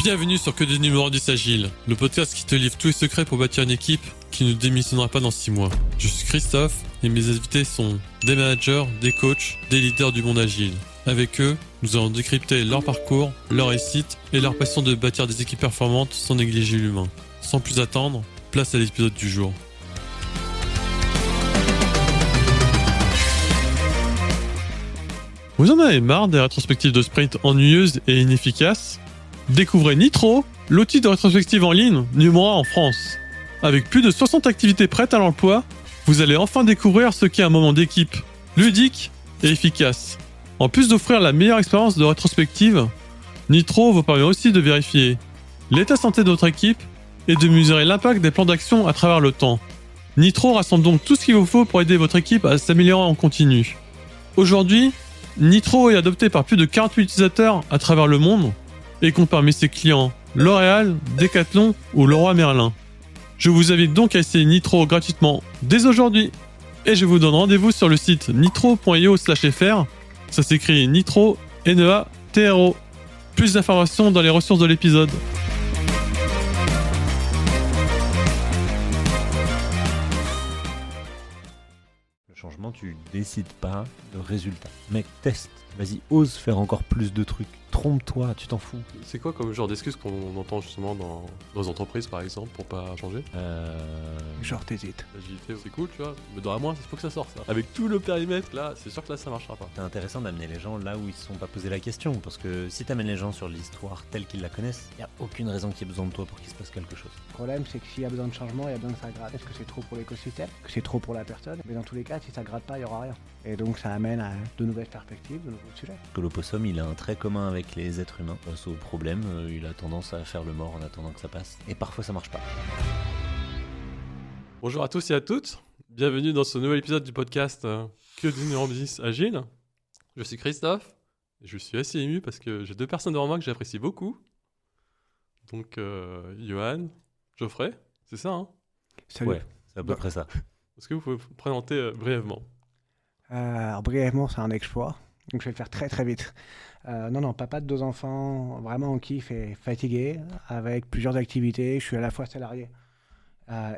Bienvenue sur Que du numéro 10 Agile, le podcast qui te livre tous les secrets pour bâtir une équipe qui ne démissionnera pas dans 6 mois. Je suis Christophe et mes invités sont des managers, des coachs, des leaders du monde agile. Avec eux, nous allons décrypter leur parcours, leur réussite et leur passion de bâtir des équipes performantes sans négliger l'humain. Sans plus attendre, place à l'épisode du jour. Vous en avez marre des rétrospectives de sprint ennuyeuses et inefficaces ? Découvrez Nitro, l'outil de rétrospective en ligne numéro 1 en France. Avec plus de 60 activités prêtes à l'emploi, vous allez enfin découvrir ce qu'est un moment d'équipe, ludique et efficace. En plus d'offrir la meilleure expérience de rétrospective, Nitro vous permet aussi de vérifier l'état de santé de votre équipe et de mesurer l'impact des plans d'action à travers le temps. Nitro rassemble donc tout ce qu'il vous faut pour aider votre équipe à s'améliorer en continu. Aujourd'hui, Nitro est adopté par plus de 48 utilisateurs à travers le monde et compte parmi ses clients L'Oréal, Decathlon ou Leroy Merlin. Je vous invite donc à essayer Nitro gratuitement dès aujourd'hui. Et je vous donne rendez-vous sur le site nitro.io/fr. Ça s'écrit Nitro, N-E-A-T-R-O. Plus d'informations dans les ressources de l'épisode. Le changement, tu décides pas le résultat. Mec, teste. Vas-y, ose faire encore plus de trucs. Trompe-toi, tu t'en fous. C'est quoi comme genre d'excuses qu'on entend justement dans les entreprises par exemple pour pas changer ? Genre t'hésites. L'agilité c'est cool tu vois, mais dans un mois il faut que ça sorte ça. Avec tout le périmètre là, c'est sûr que là ça marchera pas. C'est intéressant d'amener les gens là où ils se sont pas posé la question, parce que si t'amènes les gens sur l'histoire telle qu'ils la connaissent, y a aucune raison qu'il y ait besoin de toi pour qu'il se passe quelque chose. Le problème, c'est que s'il y a besoin de changement, il y a besoin que ça gratte. Est-ce que c'est trop pour l'écosystème ? Que c'est trop pour la personne ? Mais dans tous les cas, si ça gratte pas, il y aura rien. Et donc ça amène à de nouvelles perspectives, de nouveaux sujets. Que l'opossum, il a un trait commun avec les êtres humains. Face aux problèmes, il a tendance à faire le mort en attendant que ça passe. Et parfois ça marche pas. Bonjour à tous et à toutes, bienvenue dans ce nouvel épisode du podcast Que du numéro 10 Agile. Je suis Christophe, et je suis assez ému parce que j'ai deux personnes devant moi que j'apprécie beaucoup. Donc Johan, Geoffrey, c'est ça hein ? Salut. Ouais, c'est à peu près ça. Est-ce que vous pouvez vous présenter brièvement ? Alors, brièvement, c'est un exploit. Donc je vais le faire très très vite. Non, papa de 2 enfants, vraiment en kiff et fatigué, avec plusieurs activités. Je suis à la fois salarié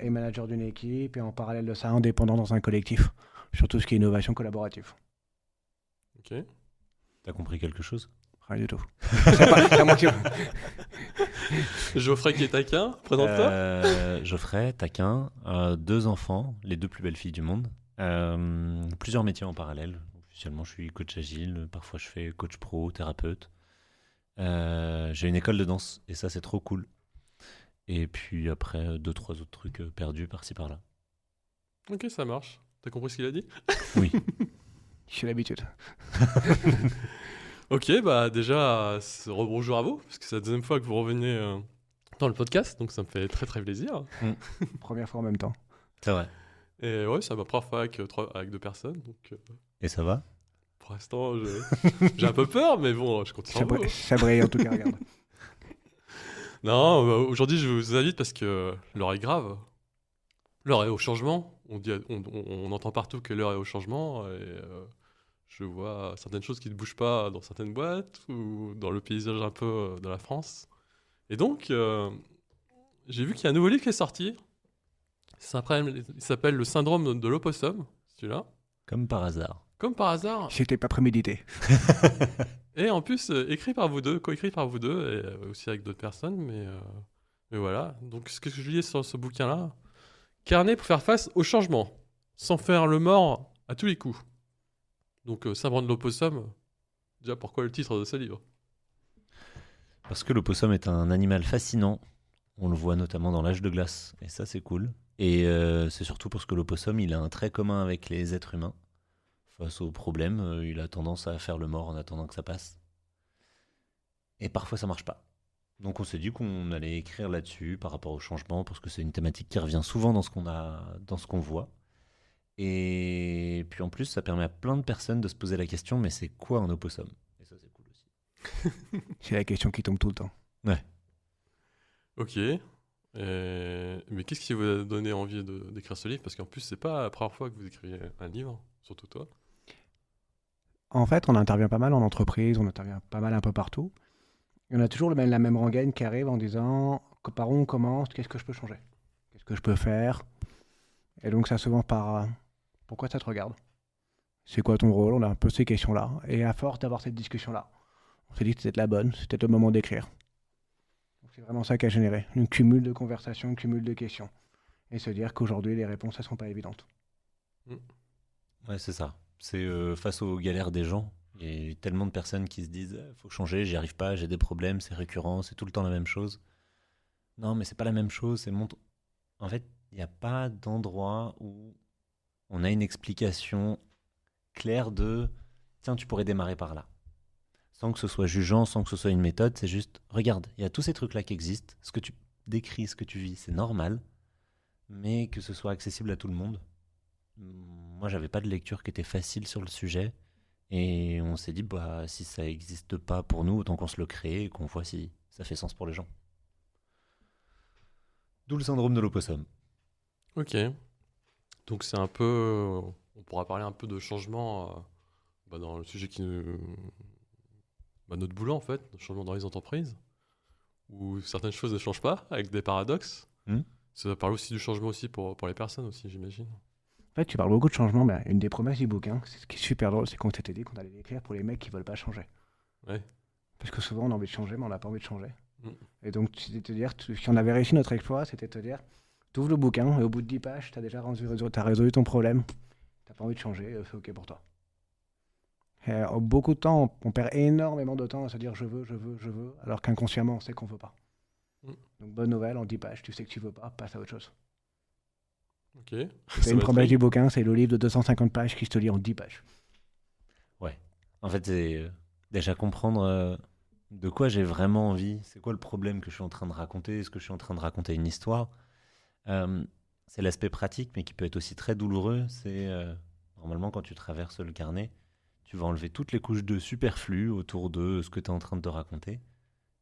et manager d'une équipe, et en parallèle de ça, indépendant dans un collectif, sur tout ce qui est innovation collaborative. Ok. T'as compris quelque chose ? Rien du tout. C'est à moi qui... Geoffrey qui est taquin, présente-toi. Geoffrey, taquin, 2 enfants, les 2 plus belles filles du monde, plusieurs métiers en parallèle. Officiellement, je suis coach agile, parfois je fais coach pro, thérapeute. J'ai une école de danse et ça c'est trop cool. Et puis après 2-3 autres trucs perdus par-ci par-là. Ok, ça marche. T'as compris ce qu'il a dit ? Oui. J'ai l'habitude. Ok, bah déjà, bonjour à vous, parce que c'est la deuxième fois que vous revenez dans le podcast, donc ça me fait très très plaisir. Première fois en même temps. C'est vrai. Et ouais, c'est ma première fois avec 2 personnes, donc Et ça va ? pour l'instant, j'ai un peu peur, mais bon, je compte sur vous. Ça brille en tout cas, regarde. Non, aujourd'hui, je vous invite parce que l'heure est grave. L'heure est au changement. On entend partout que l'heure est au changement, et je vois certaines choses qui ne bougent pas dans certaines boîtes ou dans le paysage un peu de la France. Et donc, j'ai vu qu'il y a un nouveau livre qui est sorti. Il s'appelle Le syndrome de l'opossum, celui-là. Comme par hasard. Comme par hasard. C'était pas prémédité. Et en plus, coécrit par vous deux, et aussi avec d'autres personnes. Mais voilà. Donc, ce que je lis sur ce bouquin-là, carnet pour faire face au changement, sans faire le mort à tous les coups. Donc, syndrome de l'opossum, déjà, pourquoi le titre de ce livre ? Parce que l'opossum est un animal fascinant. On le voit notamment dans l'âge de glace. Et ça, c'est cool. Et c'est surtout parce que l'opossum, il a un trait commun avec les êtres humains. Face aux problèmes, il a tendance à faire le mort en attendant que ça passe. Et parfois, ça marche pas. Donc on s'est dit qu'on allait écrire là-dessus par rapport au changement, parce que c'est une thématique qui revient souvent dans ce qu'on voit. Et puis en plus, ça permet à plein de personnes de se poser la question, mais c'est quoi un opossum ? Et ça, c'est cool aussi. C'est la question qui tombe tout le temps. Ouais. Ok. Mais qu'est-ce qui vous a donné envie d'écrire ce livre ? Parce qu'en plus, c'est pas la première fois que vous écrivez un livre, surtout toi. En fait, on intervient pas mal en entreprise, on intervient pas mal un peu partout. Il y en a toujours la même rengaine qui arrive en disant par où on commence, qu'est-ce que je peux changer? Qu'est-ce que je peux faire? Et donc ça souvent par pourquoi ça te regarde? C'est quoi ton rôle? On a un peu ces questions-là. Et à force d'avoir cette discussion-là, on s'est dit que c'était la bonne, c'était le moment d'écrire. Donc c'est vraiment ça qui a généré. Une cumul de conversations, un cumul de questions. Et se dire qu'aujourd'hui, les réponses, elles sont pas évidentes. Ouais, c'est ça. C'est face aux galères des gens. Il y a tellement de personnes qui se disent faut changer, j'y arrive pas, j'ai des problèmes, c'est récurrent, c'est tout le temps la même chose. Non, mais c'est pas la même chose. En fait, il n'y a pas d'endroit où on a une explication claire de tiens, tu pourrais démarrer par là. Sans que ce soit jugeant, sans que ce soit une méthode, c'est juste regarde, il y a tous ces trucs-là qui existent. Ce que tu décris, ce que tu vis, c'est normal, mais que ce soit accessible à tout le monde. Moi, j'avais pas de lecture qui était facile sur le sujet. Et on s'est dit, bah, si ça n'existe pas pour nous, autant qu'on se le crée et qu'on voit si ça fait sens pour les gens. D'où le syndrome de l'opossum. Ok. Donc c'est un peu... on pourra parler un peu de changement dans le sujet qui nous... notre boulot en fait, le changement dans les entreprises, où certaines choses ne changent pas, avec des paradoxes. Ça va parler aussi du changement aussi pour les personnes aussi, j'imagine. En fait, tu parles beaucoup de changements, mais une des promesses du bouquin, ce qui est super drôle, c'est qu'on s'était dit qu'on allait l'écrire pour les mecs qui veulent pas changer. Ouais. Parce que souvent, on a envie de changer, mais on n'a pas envie de changer. Mm. Et donc, c'était te dire, si on avait réussi notre exploit, c'était te dire, tu ouvres le bouquin, et au bout de 10 pages, tu as déjà résolu ton problème, tu n'as pas envie de changer, c'est OK pour toi. Et, beaucoup de temps, on perd énormément de temps à se dire je veux, alors qu'inconsciemment, on sait qu'on veut pas. Donc, bonne nouvelle, en 10 pages, tu sais que tu veux pas, passe à autre chose. Ok. C'est une promesse du bouquin, c'est le livre de 250 pages qui se te lit en 10 pages. Ouais. En fait, c'est déjà comprendre de quoi j'ai vraiment envie. C'est quoi le problème que je suis en train de raconter? Est-ce que je suis en train de raconter une histoire? C'est l'aspect pratique, mais qui peut être aussi très douloureux. C'est normalement quand tu traverses le carnet, tu vas enlever toutes les couches de superflu autour de ce que tu es en train de te raconter.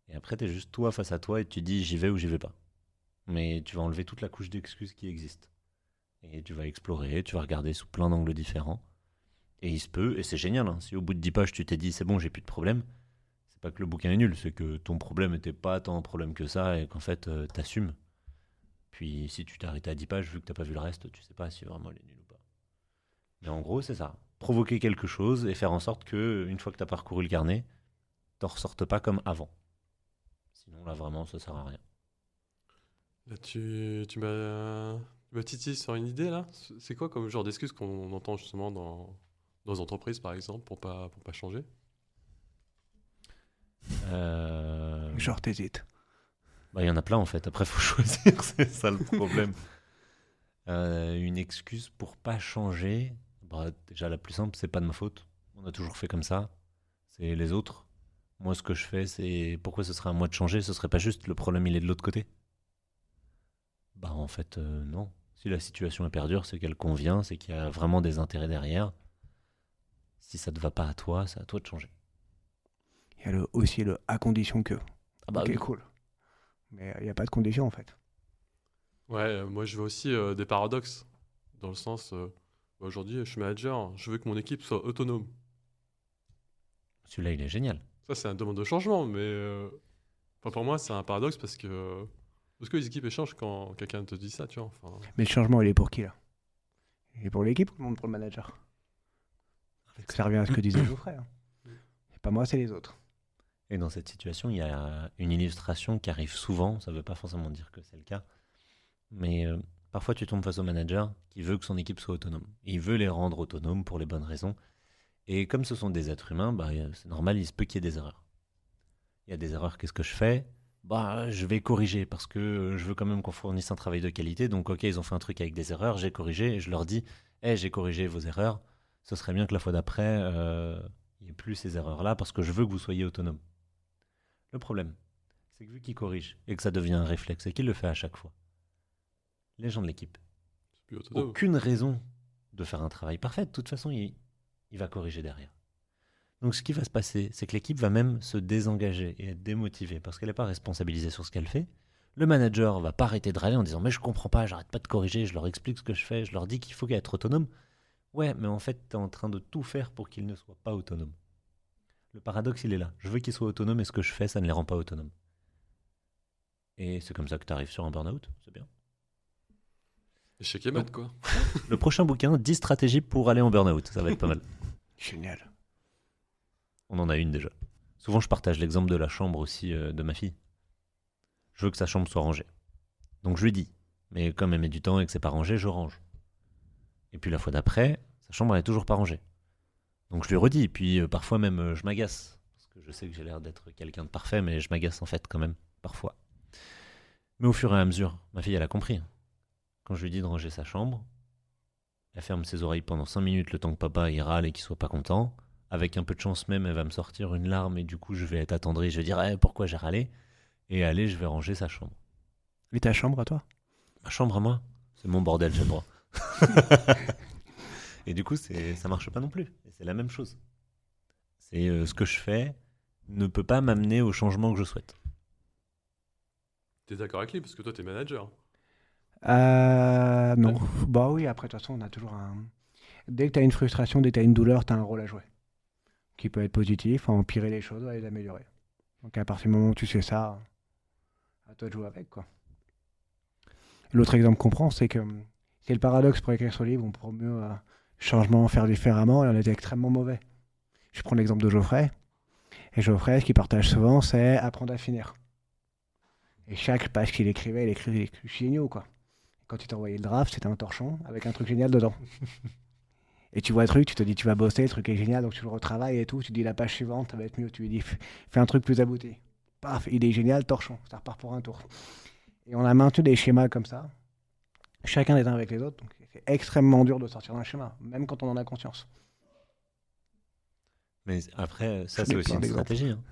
Et après, tu es juste toi face à toi et tu dis j'y vais ou j'y vais pas. Mais tu vas enlever toute la couche d'excuses qui existe. Et tu vas explorer, tu vas regarder sous plein d'angles différents. Et il se peut, et c'est génial, hein, si au bout de 10 pages tu t'es dit c'est bon, j'ai plus de problème, c'est pas que le bouquin est nul, c'est que ton problème n'était pas tant un problème que ça et qu'en fait t'assumes. Puis si tu t'es arrêté à 10 pages, vu que t'as pas vu le reste, tu sais pas si vraiment il est nul ou pas. Mais en gros, c'est ça. Provoquer quelque chose et faire en sorte que, une fois que t'as parcouru le carnet, t'en ressortes pas comme avant. Sinon, là vraiment, ça sert à rien. Là, tu m'as titillé sur une idée là. C'est quoi comme genre d'excuses qu'on entend justement dans les entreprises par exemple pour pas changer? Genre, t'hésites. Bah, il y en a plein en fait. Après, faut choisir, c'est ça le problème. Une excuse pour pas changer. Bah, déjà, la plus simple, c'est pas de ma faute. On a toujours fait comme ça. C'est les autres. Moi, ce que je fais, c'est pourquoi ce serait à moi de changer? Ce serait pas juste le problème, il est de l'autre côté. Bah, en fait, non. Si la situation est perdure, c'est qu'elle convient, c'est qu'il y a vraiment des intérêts derrière. Si ça te va pas à toi, c'est à toi de changer. Il y a aussi le à condition que. Ah bah Ok, oui. cool. Mais il n'y a pas de condition en fait. Ouais, moi je veux aussi des paradoxes. Dans le sens, aujourd'hui je suis manager, je veux que mon équipe soit autonome. Celui-là, il est génial. Ça c'est un demande de changement, mais pour moi c'est un paradoxe parce que les équipes échangent quand quelqu'un te dit ça, tu vois. Enfin, Mais le changement, il est pour qui là? Il est pour l'équipe ou pour le manager? Ça revient à ce que disait Geoffrey. Hein. C'est pas moi, c'est les autres. Et dans cette situation, il y a une illustration qui arrive souvent, ça ne veut pas forcément dire que c'est le cas, mais parfois tu tombes face au manager qui veut que son équipe soit autonome. Il veut les rendre autonomes pour les bonnes raisons. Et comme ce sont des êtres humains, bah, c'est normal, il se peut qu'il y ait des erreurs. Il y a des erreurs, qu'est-ce que je fais? Bah, je vais corriger parce que je veux quand même qu'on fournisse un travail de qualité. Donc, ok, ils ont fait un truc avec des erreurs, j'ai corrigé et je leur dis, hey, j'ai corrigé vos erreurs. Ce serait bien que la fois d'après, il n'y ait plus ces erreurs-là parce que je veux que vous soyez autonome. Le problème, c'est que vu qu'il corrige et que ça devient un réflexe et qu'il le fait à chaque fois, les gens de l'équipe, c'est plus autonome. aucune raison de faire un travail parfait. De toute façon, il va corriger derrière. Donc ce qui va se passer, c'est que l'équipe va même se désengager et être démotivée parce qu'elle n'est pas responsabilisée sur ce qu'elle fait. Le manager va pas arrêter de râler en disant « mais je comprends pas, j'arrête pas de corriger, je leur explique ce que je fais, je leur dis qu'il faut être autonome ». Ouais, mais en fait, tu es en train de tout faire pour qu'ils ne soient pas autonomes. Le paradoxe, il est là. Je veux qu'ils soient autonomes et ce que je fais, ça ne les rend pas autonomes. Et c'est comme ça que tu arrives sur un burn-out, c'est bien. Échec et mat, quoi. Le prochain bouquin, 10 stratégies pour aller en burn-out, ça va être pas mal. Génial. On en a une déjà. Souvent, je partage l'exemple de la chambre aussi de ma fille. Je veux que sa chambre soit rangée. Donc je lui dis, mais comme elle met du temps et que c'est pas rangé, je range. Et puis la fois d'après, sa chambre elle est toujours pas rangée. Donc je lui redis, et puis parfois même je m'agace. Parce que je sais que j'ai l'air d'être quelqu'un de parfait, mais je m'agace en fait quand même, parfois. Mais au fur et à mesure, ma fille elle a compris. Quand je lui dis de ranger sa chambre, elle ferme ses oreilles pendant 5 minutes le temps que papa il râle et qu'il soit pas content. Avec un peu de chance même, elle va me sortir une larme et du coup je vais être attendri. Je vais dire pourquoi j'ai râlé. Et allez, je vais ranger sa chambre. Et ta chambre à toi? Ma chambre à moi, c'est mon bordel, j'ai le droit. Et du coup, ça marche pas non plus. Et c'est la même chose. C'est ce que je fais ne peut pas m'amener au changement que je souhaite. T'es d'accord avec lui, parce que toi, t'es manager. Non. Bah oui, après, de toute façon, on a toujours un. Dès que tu as une frustration, dès que tu as une douleur, tu as un rôle à jouer. Qui peut être positif, à empirer les choses, à les améliorer. Donc à partir du moment où tu sais ça, à toi de jouer avec, quoi. L'autre exemple qu'on prend, c'est que c'est le paradoxe pour écrire ce livre, on promeut changement, faire différemment, et on était extrêmement mauvais. Je prends l'exemple de Geoffrey. Et Geoffrey, ce qu'il partage souvent, c'est apprendre à finir. Et chaque page qu'il écrivait, il écrivait des trucs géniaux, quoi. Quand tu t'envoyais le draft, c'était un torchon avec un truc génial dedans. Et tu vois le truc, tu te dis tu vas bosser, le truc est génial, donc tu le retravailles et tout, tu dis la page suivante, ça va être mieux, tu lui dis fais un truc plus abouti. Paf, idée géniale, torchon, ça repart pour un tour. Et on a maintenu des schémas comme ça, chacun les uns avec les autres, donc c'est extrêmement dur de sortir d'un schéma, même quand on en a conscience. Mais après, ça Je c'est n'ai aussi plein une d'exemples. stratégie. Hein.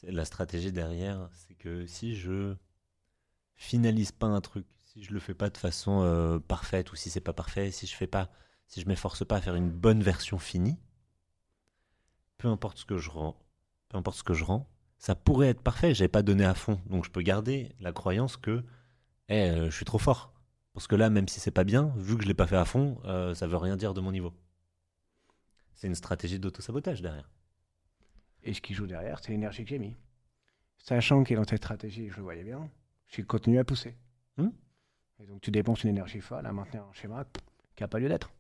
La stratégie derrière, c'est que si je finalise pas un truc, si je le fais pas de façon parfaite ou si c'est pas parfait, si je m'efforce pas à faire une bonne version finie, peu importe ce que je rends, ça pourrait être parfait. J'avais pas donné à fond, donc je peux garder la croyance que je suis trop fort. Parce que là, même si c'est pas bien, vu que je l'ai pas fait à fond, ça veut rien dire de mon niveau. C'est une stratégie d'auto-sabotage derrière. Et ce qui joue derrière, c'est l'énergie que j'ai mis. Sachant qu'il est dans cette stratégie, je le voyais bien, je continue à pousser. Et donc tu dépenses une énergie folle à maintenir un schéma qui n'a pas lieu d'être.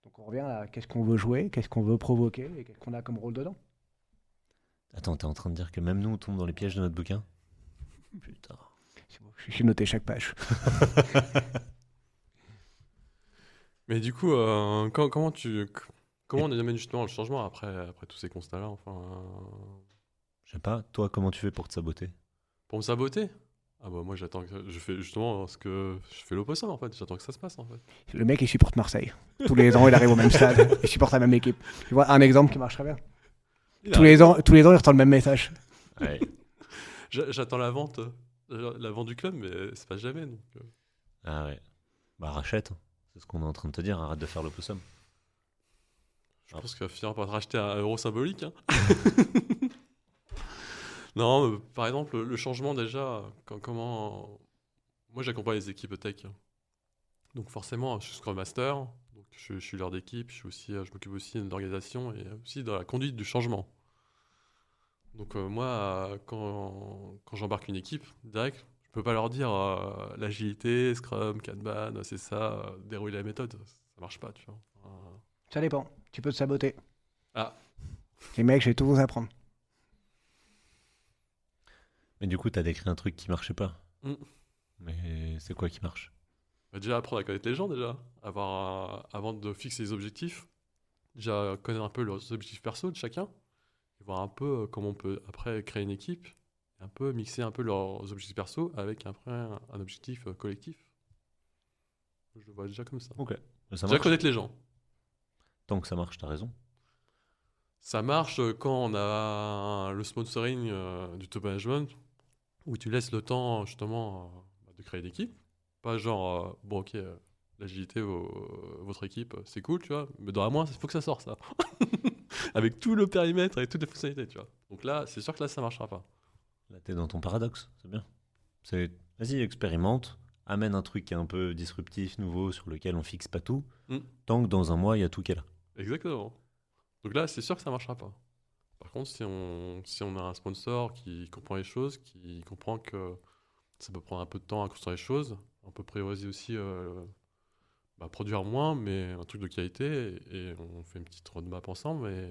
Donc on revient à qu'est-ce qu'on veut jouer, qu'est-ce qu'on veut provoquer et qu'est-ce qu'on a comme rôle dedans. Attends, t'es en train de dire que même nous, on tombe dans les pièges de notre bouquin? Putain. C'est bon, j'ai noté chaque page. Mais du coup, comment on amène justement le changement après tous ces constats-là, enfin, Je sais pas, toi, comment tu fais pour te saboter? pour me saboter? Ah bah moi j'attends que je fais justement ce que je fais l'opposé en fait, j'attends que ça se passe en fait. Le mec, il supporte Marseille. Tous les ans, il arrive au même stade. Il supporte la même équipe. Tu vois, un exemple qui marche très bien. Tous les ans, il reçoit le même message. Ouais. J'attends la vente du club, mais c'est pas jamais. Donc, Ah ouais. Bah rachète, hein. C'est ce qu'on est en train de te dire, arrête de faire l'opossum. je pense qu'il va finir par te racheter un euro symbolique. Hein. Non, par exemple, le changement déjà, comment. Moi j'accompagne les équipes tech. Donc forcément, je suis Scrum Master, donc je suis leur d'équipe, je m'occupe aussi de l'organisation et aussi de la conduite du changement. Donc moi, quand j'embarque une équipe, direct, je peux pas leur dire l'agilité, Scrum, Kanban, c'est ça, dérouler la méthode. Ça marche pas, tu vois. Ça dépend. Tu peux te saboter. Ah, Les mecs, je vais tout vous apprendre. Mais du coup, t'as décrit un truc qui marchait pas. Mm. Mais c'est quoi qui marche? bah déjà apprendre à connaître les gens déjà, avant de fixer les objectifs, déjà connaître un peu leurs objectifs perso de chacun, et voir un peu comment on peut après créer une équipe, et un peu mixer un peu leurs objectifs perso avec après un objectif collectif. Je le vois déjà comme ça. Ok. Mais ça Déjà marche. connaître les gens. Tant que ça marche, t'as raison. Ça marche quand on a le sponsoring du top management, où tu laisses le temps justement de créer une équipe. Pas genre, bon ok, l'agilité, votre équipe, c'est cool, tu vois, mais dans un mois, il faut que ça sorte ça. Avec tout le périmètre et toutes les fonctionnalités, tu vois. Donc là, c'est sûr que là, ça marchera pas. Là, t'es dans ton paradoxe, c'est bien. Vas-y, expérimente, amène un truc qui est un peu disruptif, nouveau, sur lequel on fixe pas tout, Mm. tant que dans un mois, il y a tout qui est là. Exactement. Donc là, c'est sûr que ça marchera pas. Par contre, si on a un sponsor qui comprend les choses, qui comprend que ça peut prendre un peu de temps à construire les choses, on peut prioriser aussi produire moins, mais un truc de qualité, et on fait une petite roadmap ensemble, et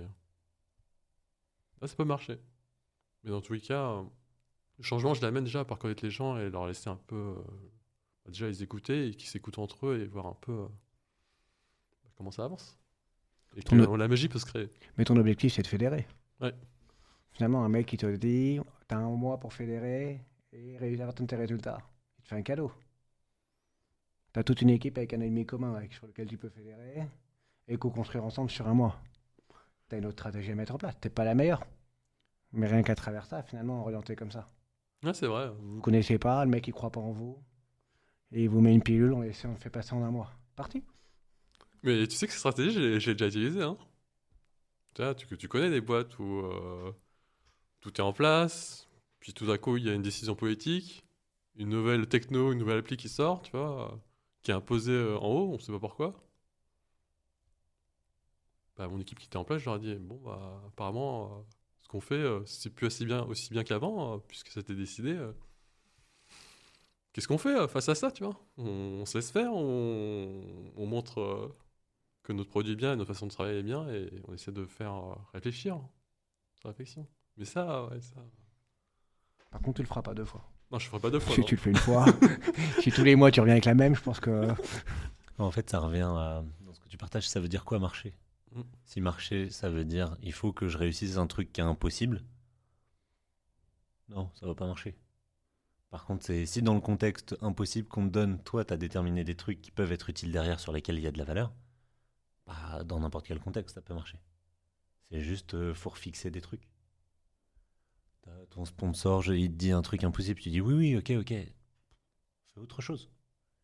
là, ça peut marcher. Mais dans tous les cas, le changement, je l'amène déjà par connaître les gens et leur laisser un peu, déjà les écouter, et qu'ils s'écoutent entre eux, et voir un peu comment ça avance. Et que Ton- la magie peut se créer. Mais ton objectif, c'est de fédérer. Ouais. Finalement, un mec qui te dit, t'as un mois pour fédérer et réussir à atteindre tes résultats. Il te fait un cadeau. T'as toute une équipe avec un ennemi commun sur lequel tu peux fédérer et co-construire ensemble sur un mois. T'as une autre stratégie à mettre en place. T'es pas la meilleure. Mais rien qu'à travers ça, finalement, orienté comme ça. Ouais, c'est vrai. Vous connaissez pas, le mec il croit pas en vous. Et il vous met une pilule, on le fait passer en un mois. Parti. Mais tu sais que cette stratégie, j'ai déjà utilisée. Hein. Tu vois, tu connais des boîtes où tout est en place, puis tout d'un coup, il y a une décision politique, une nouvelle techno, une nouvelle appli qui sort, tu vois, qui est imposée en haut, on sait pas pourquoi. Bah, mon équipe qui était en place, je leur ai dit, bon, bah, apparemment, ce qu'on fait, c'est plus aussi bien qu'avant, puisque ça a été décidé. Qu'est-ce qu'on fait face à ça, tu vois? On se laisse faire, on montre que notre produit est bien et notre façon de travailler est bien, et on essaie de faire réfléchir, sur la réflexion. Mais ça, ouais, ça. Par contre, tu le feras pas deux fois. Non, je ferai pas deux fois. Si Non. tu le fais une fois, si tous les mois tu reviens avec la même, je pense que. En fait, ça revient à dans ce que tu partages, ça veut dire quoi marcher? Mm. Si marcher, ça veut dire il faut que je réussisse un truc qui est impossible. Non, ça va pas marcher. Par contre, c'est si dans le contexte impossible qu'on te donne, toi, tu as déterminé des trucs qui peuvent être utiles derrière sur lesquels il y a de la valeur, bah, dans n'importe quel contexte, ça peut marcher. C'est juste, faut refixer des trucs. T'as ton sponsor, il te dit un truc impossible, tu dis oui, oui, ok, ok. Fais autre chose.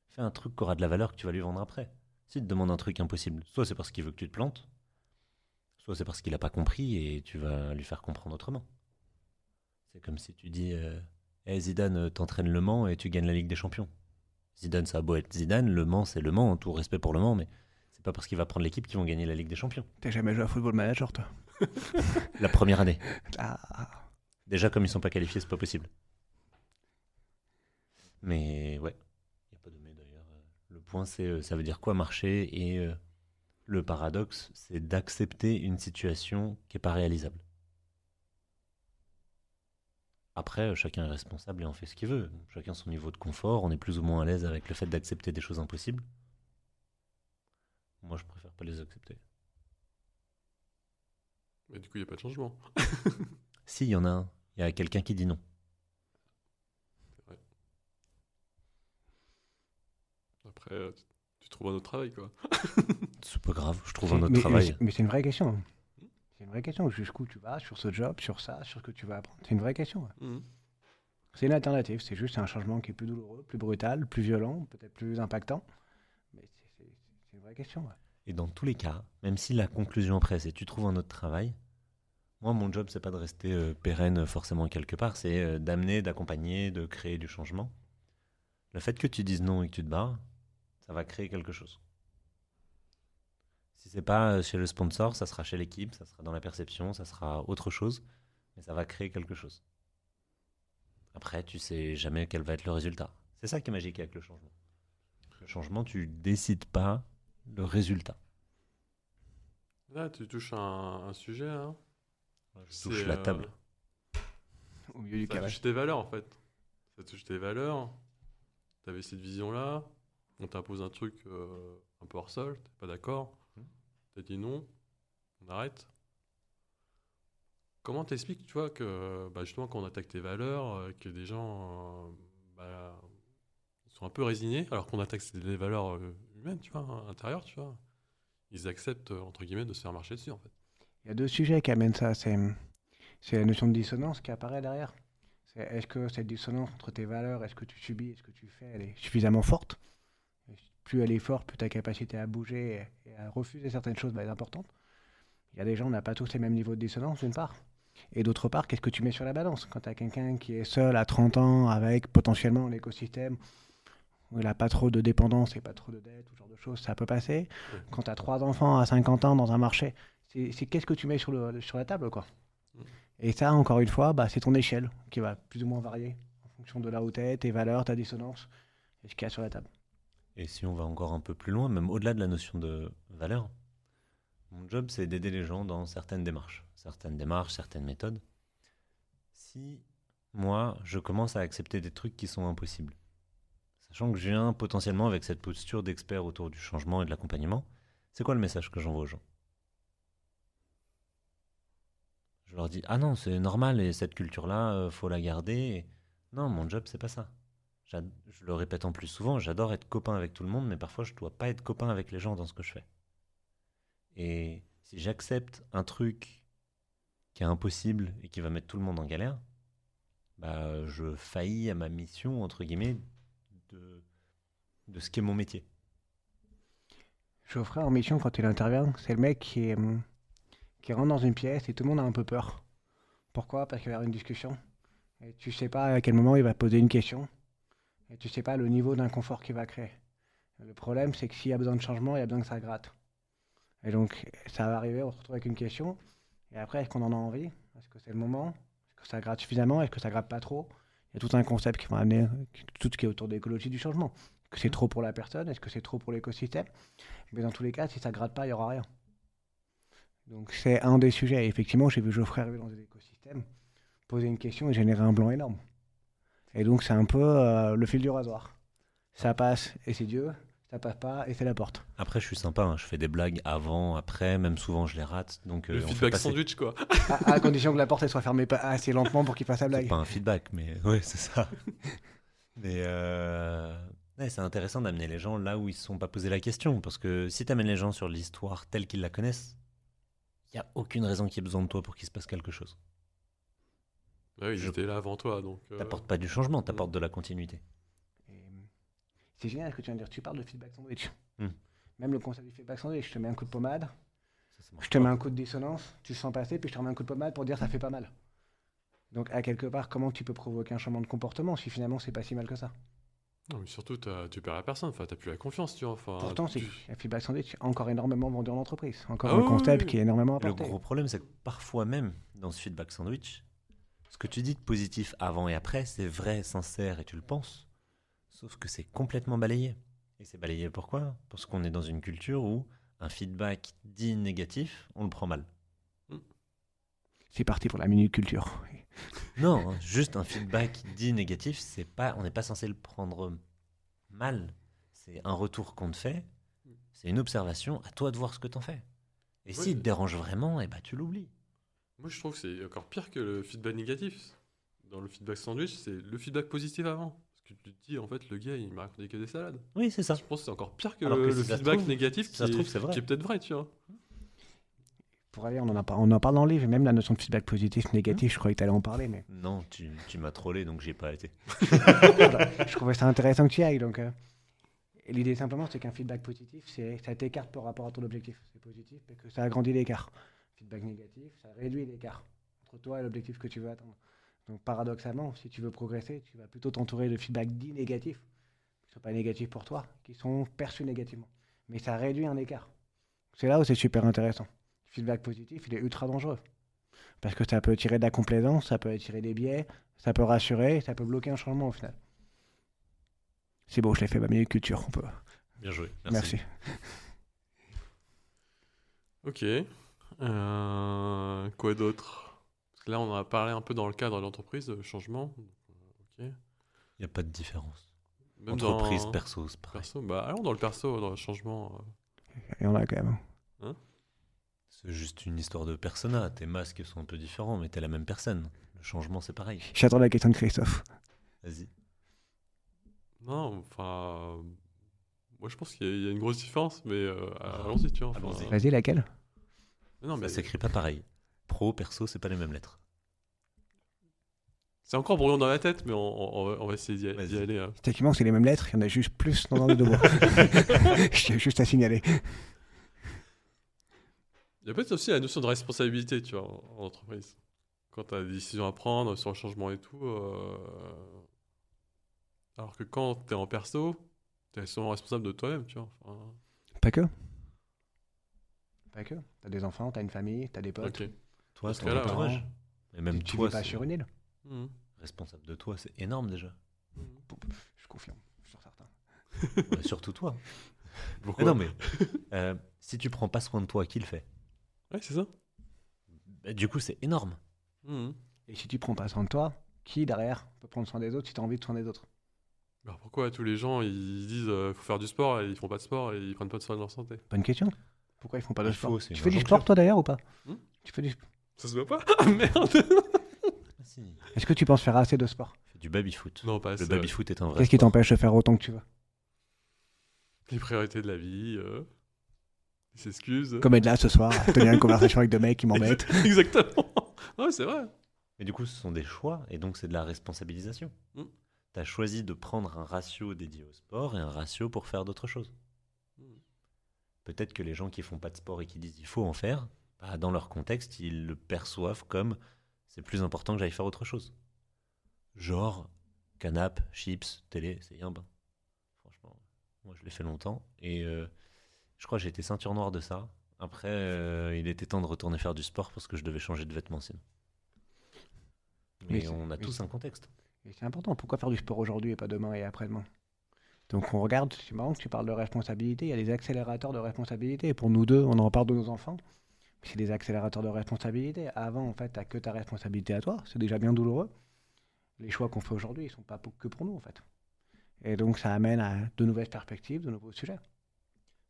Fais un truc qui aura de la valeur que tu vas lui vendre après. S'il te demande un truc impossible, soit c'est parce qu'il veut que tu te plantes, soit c'est parce qu'il n'a pas compris et tu vas lui faire comprendre autrement. C'est comme si tu dis hey Zidane, t'entraînes Le Mans et tu gagnes la Ligue des Champions. Zidane, ça a beau être Zidane, Le Mans, c'est Le Mans, tout respect pour Le Mans, mais c'est pas parce qu'il va prendre l'équipe qu'ils vont gagner la Ligue des Champions. T'as jamais joué à Football Manager, toi? La première année. Ah. Déjà, comme ils sont pas qualifiés, c'est pas possible. Mais ouais, il n'y a pas de mais d'ailleurs. Le point, c'est ça veut dire quoi marcher et le paradoxe, c'est d'accepter une situation qui n'est pas réalisable. Après, chacun est responsable et en fait ce qu'il veut. Chacun son niveau de confort, on est plus ou moins à l'aise avec le fait d'accepter des choses impossibles. Moi, je préfère pas les accepter. Mais du coup, il n'y a pas de changement. Si, il y en a un. Il y a quelqu'un qui dit non. C'est vrai. Après, tu trouves un autre travail, quoi. C'est pas grave, je trouve C'est- un autre mais, travail. mais c'est une vraie question. C'est une vraie question. Jusqu'où tu vas sur ce job, sur ça, sur ce que tu vas apprendre. C'est une vraie question. Mhm. C'est une alternative. C'est juste un changement qui est plus douloureux, plus brutal, plus violent, peut-être plus impactant. Mais c'est une vraie question. Ouais. Et dans tous les cas, même si la conclusion après c'est tu trouves un autre travail, moi mon job c'est pas de rester pérenne forcément quelque part, c'est d'amener, d'accompagner, de créer du changement. Le fait que tu dises non et que tu te barres, ça va créer quelque chose. Si c'est pas chez le sponsor, ça sera chez l'équipe, ça sera dans la perception, ça sera autre chose, mais ça va créer quelque chose. Après, tu sais jamais quel va être le résultat. C'est ça qui est magique avec le changement. Le changement, tu décides pas le résultat. Là, tu touches un sujet, hein. Je touche C'est, la table. Au milieu du Ça carré. touche tes valeurs, en fait. Ça touche tes valeurs. Tu avais cette vision-là. On t'impose un truc un peu hors sol. T'es pas d'accord. T'as dit non. On arrête. Comment t'expliques, tu vois, que justement, quand on attaque tes valeurs, que des gens ils sont un peu résignés, alors qu'on attaque des valeurs humaines, tu vois, intérieures, tu vois. Ils acceptent, entre guillemets, de se faire marcher dessus, en fait. Il y a deux sujets qui amènent ça. C'est la notion de dissonance qui apparaît derrière. Est-ce que cette dissonance entre tes valeurs et ce que tu subis et ce que tu fais, elle est suffisamment forte? Et plus elle est forte, plus ta capacité à bouger et à refuser certaines choses va être importante. Il y a des gens, on n'a pas tous les mêmes niveaux de dissonance, d'une part. Et d'autre part, qu'est-ce que tu mets sur la balance? Quand tu as quelqu'un qui est seul à 30 ans avec potentiellement un écosystème où il n'a pas trop de dépendance et pas trop de dettes, ou ce genre de choses, ça peut passer. Quand tu as 3 enfants à 50 ans dans un marché, c'est qu'est-ce que tu mets sur la table, quoi? Et ça, encore une fois, c'est ton échelle qui va plus ou moins varier en fonction de là où t'es, tes valeurs, ta dissonance et ce qu'il y a sur la table. Et si on va encore un peu plus loin, même au-delà de la notion de valeur, mon job, c'est d'aider les gens dans certaines démarches, certaines méthodes. Si moi, je commence à accepter des trucs qui sont impossibles, sachant que je viens potentiellement avec cette posture d'expert autour du changement et de l'accompagnement, c'est quoi le message que j'envoie aux gens? Je leur dis, ah non, c'est normal et cette culture-là, faut la garder. Non, mon job, c'est pas ça. Je le répète en plus souvent, j'adore être copain avec tout le monde, mais parfois je dois pas être copain avec les gens dans ce que je fais. Et si j'accepte un truc qui est impossible et qui va mettre tout le monde en galère, je faillis à ma mission, entre guillemets, de ce qu'est mon métier. Geoffrey, en mission, quand il intervient, c'est le mec qui rentre dans une pièce et tout le monde a un peu peur. Pourquoi? Parce qu'il va y avoir une discussion. Et tu sais pas à quel moment il va poser une question. Et tu sais pas le niveau d'inconfort qu'il va créer. Le problème, c'est que s'il y a besoin de changement, il y a besoin que ça gratte. Et donc, ça va arriver, on se retrouve avec une question. Et après, est-ce qu'on en a envie? Est-ce que c'est le moment? Est-ce que ça gratte suffisamment? Est-ce que ça gratte pas trop? Il y a tout un concept qui va amener tout ce qui est autour de l'écologie du changement. Est-ce que c'est trop pour la personne? Est-ce que c'est trop pour l'écosystème? Mais dans tous les cas, si ça gratte pas, il y aura rien. Donc, c'est un des sujets. Et effectivement, j'ai vu Geoffrey arriver dans des écosystèmes, poser une question et générer un blanc énorme. Et donc, c'est un peu le fil du rasoir. Ça passe et c'est Dieu. Ça passe pas et c'est la porte. Après, je suis sympa, hein, je fais des blagues avant, après, même souvent je les rate. Donc, Le on fait feedback passer- sandwich, quoi. À condition que la porte elle soit fermée pas assez lentement pour qu'il fasse la C'est blague. pas un feedback, mais ouais, c'est ça. Mais ouais, c'est intéressant d'amener les gens là où ils ne se sont pas posé la question. Parce que si tu amènes les gens sur l'histoire telle qu'ils la connaissent, il n'y a aucune raison qu'il y ait besoin de toi pour qu'il se passe quelque chose. Ouais, ils Je- étaient là avant toi, donc. T'apportes pas du changement, t'apportes de la continuité. Et, c'est génial ce que tu viens de dire. Tu parles de feedback sandwich. Hmm. Même le concept du feedback sandwich. Je te mets un coup de pommade, Ça marche je te pas. mets un coup de dissonance, tu sens passer, puis je te remets un coup de pommade pour dire ça fait pas mal. Donc, à quelque part, comment tu peux provoquer un changement de comportement si finalement c'est pas si mal que ça? Non, mais surtout, tu perds la personne, enfin, t'as plus la confiance, tu vois. Enfin, Pourtant, c'est un feedback sandwich encore énormément vendu en entreprise. Encore Ah un oui, concept oui, oui. qui est énormément Le apporté. gros problème, c'est que parfois même, dans ce feedback sandwich, ce que tu dis de positif avant et après, c'est vrai, sincère et tu le penses. Sauf que c'est complètement balayé. Et c'est balayé pourquoi? Parce qu'on est dans une culture où un feedback dit négatif, on le prend mal. C'est parti pour la minute culture. Non, juste un feedback dit négatif, on n'est pas censé le prendre mal. C'est un retour qu'on te fait, c'est une observation, à toi de voir ce que t'en fais. Et s'il te dérange vraiment, tu l'oublies. Moi, je trouve que c'est encore pire que le feedback négatif. Dans le feedback sandwich, c'est le feedback positif avant. Parce que tu te dis, en fait, le gars, il m'a raconté que des salades. Oui, c'est ça. Je pense que c'est encore pire que Alors que le si ça se feedback trouve- négatif si ça se trouve, c'est vrai. qui est peut-être vrai, tu vois. Pour aller, on en parle dans le livre, et même la notion de feedback positif, négatif, je croyais que tu allais en parler, mais Non, tu m'as trollé, donc j'ai pas été. je trouvais ça intéressant que tu y ailles. Donc, et l'idée simplement, c'est qu'un feedback positif, ça t'écarte par rapport à ton objectif. C'est positif parce que ça agrandit l'écart. Feedback négatif, ça réduit l'écart entre toi et l'objectif que tu veux atteindre. Donc paradoxalement, si tu veux progresser, tu vas plutôt t'entourer de feedback dits négatifs, qui ne sont pas négatifs pour toi, qui sont perçus négativement. Mais ça réduit un écart. C'est là où c'est super intéressant. Le feedback positif, il est ultra dangereux. Parce que ça peut tirer de la complaisance, ça peut tirer des biais, ça peut rassurer, ça peut bloquer un changement au final. C'est beau, je l'ai fait, ma minute culture, on peut. Bien joué. Merci. Ok. Quoi d'autre? Parce que là, on a parlé un peu dans le cadre de l'entreprise, de changement. Ok. Il n'y a pas de différence. Même Entreprise, dans... perso, c'est pareil. Perso, bah allons dans le perso, dans le changement. Et on a quand même. C'est juste une histoire de persona. Tes masques sont un peu différents, mais t'es la même personne. Le changement, c'est pareil. J'attends la question de Christophe. Vas-y. Non, enfin... Moi, je pense qu'il y a une grosse différence, mais allons-y, tu vois. enfin, Allons-y. Vas-y, laquelle? Non, mais Ça s'écrit pas pareil. Pro, perso, c'est pas les mêmes lettres. c'est encore brouillon dans la tête, mais on va essayer d'y Vas-y. aller. Effectivement, c'est les mêmes lettres, il y en a juste plus dans un des deux mots. J'ai juste à signaler. Il y a peut-être aussi la notion de responsabilité, tu vois, en entreprise. Quand tu as des décisions à prendre sur le changement et tout. Alors que quand tu es en perso, tu es souvent responsable de toi-même, tu vois. Enfin, Pas que. Pas que. T'as des enfants, t'as une famille, t'as des potes. ok. Toi, Dans ce ton cas-là, entourage. Et même Tu toi, vis pas c'est sur une île. Mhm. responsable de toi, c'est énorme déjà. Mhm. Je confirme, sur certains. Ouais, surtout toi. Pourquoi? Mais non, mais si tu prends pas soin de toi, qui le fait? Ouais, c'est ça. Bah, du coup, c'est énorme. Mhm. Et si tu prends pas soin de toi, qui derrière peut prendre soin des autres si tu as envie de soin des autres? Alors pourquoi tous les gens ils disent faut faire du sport et ils font pas de sport et ils prennent pas de soin de leur santé? Bonne question. Pourquoi ils font pas de Il sport? faut, c'est Tu une fais du injonction. sport toi d'ailleurs ou pas? Hmm. Tu fais du... Ça se voit pas? Ah merde! Ah, si. Est-ce que tu penses faire assez de sport? Fais du baby-foot. Non, pas Le assez. baby-foot est un vrai Qu'est-ce qui sport. t'empêche de faire autant que tu veux? Les priorités de la vie, ils s'excusent. Comme être là ce soir, à tenir une conversation avec deux mecs qui m'embêtent. Exactement. Ouais, c'est vrai. Mais du coup, ce sont des choix et donc c'est de la responsabilisation. Mm. Tu as choisi de prendre un ratio dédié au sport et un ratio pour faire d'autres choses. Mm. Peut-être que les gens qui font pas de sport et qui disent il faut en faire, bah, dans leur contexte, ils le perçoivent comme c'est plus important que j'aille faire autre chose. Genre, canap, chips, télé, c'est yimbe. Franchement, moi je l'ai fait longtemps et je crois que j'ai été ceinture noire de ça. Après, il était temps de retourner faire du sport parce que je devais changer de vêtements sinon. Mais Mais on a mais tous un contexte. Et c'est important. Pourquoi faire du sport aujourd'hui et pas demain et après-demain? Donc on regarde, c'est marrant que tu parles de responsabilité, il y a des accélérateurs de responsabilité. Pour nous deux, on en parle de nos enfants, c'est des accélérateurs de responsabilité. Avant, en fait, t'as que ta responsabilité à toi, c'est déjà bien douloureux. Les choix qu'on fait aujourd'hui, ils sont pas que pour nous, en fait. Et donc ça amène à de nouvelles perspectives, de nouveaux sujets.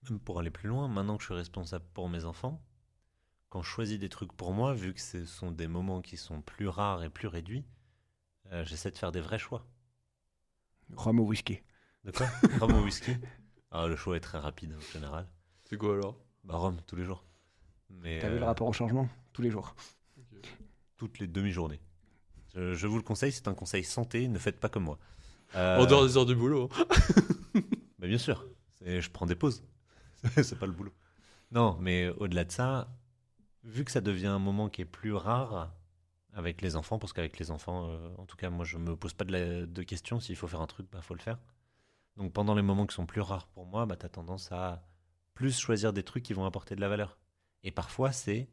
Même pour aller plus loin, maintenant que je suis responsable pour mes enfants, quand je choisis des trucs pour moi, vu que ce sont des moments qui sont plus rares et plus réduits, j'essaie de faire des vrais choix. Rhum au whisky. De quoi? Rhum au whisky? Ah, le choix est très rapide en général. C'est quoi alors? Bah, rhum tous les jours. Mais T'as vu le rapport au changement? Tous les jours. toutes les demi-journées. Je vous le conseille, c'est un conseil santé, ne faites pas comme moi. En dehors des heures du boulot. Bah, bien sûr, je prends des pauses. C'est pas le boulot. Non, mais au-delà de ça, vu que ça devient un moment qui est plus rare avec les enfants, parce qu'avec les enfants, en tout cas, moi, je me pose pas de questions. S'il faut faire un truc, bah, faut le faire. Donc pendant les moments qui sont plus rares pour moi, bah, tu as tendance à plus choisir des trucs qui vont apporter de la valeur. Et parfois, c'est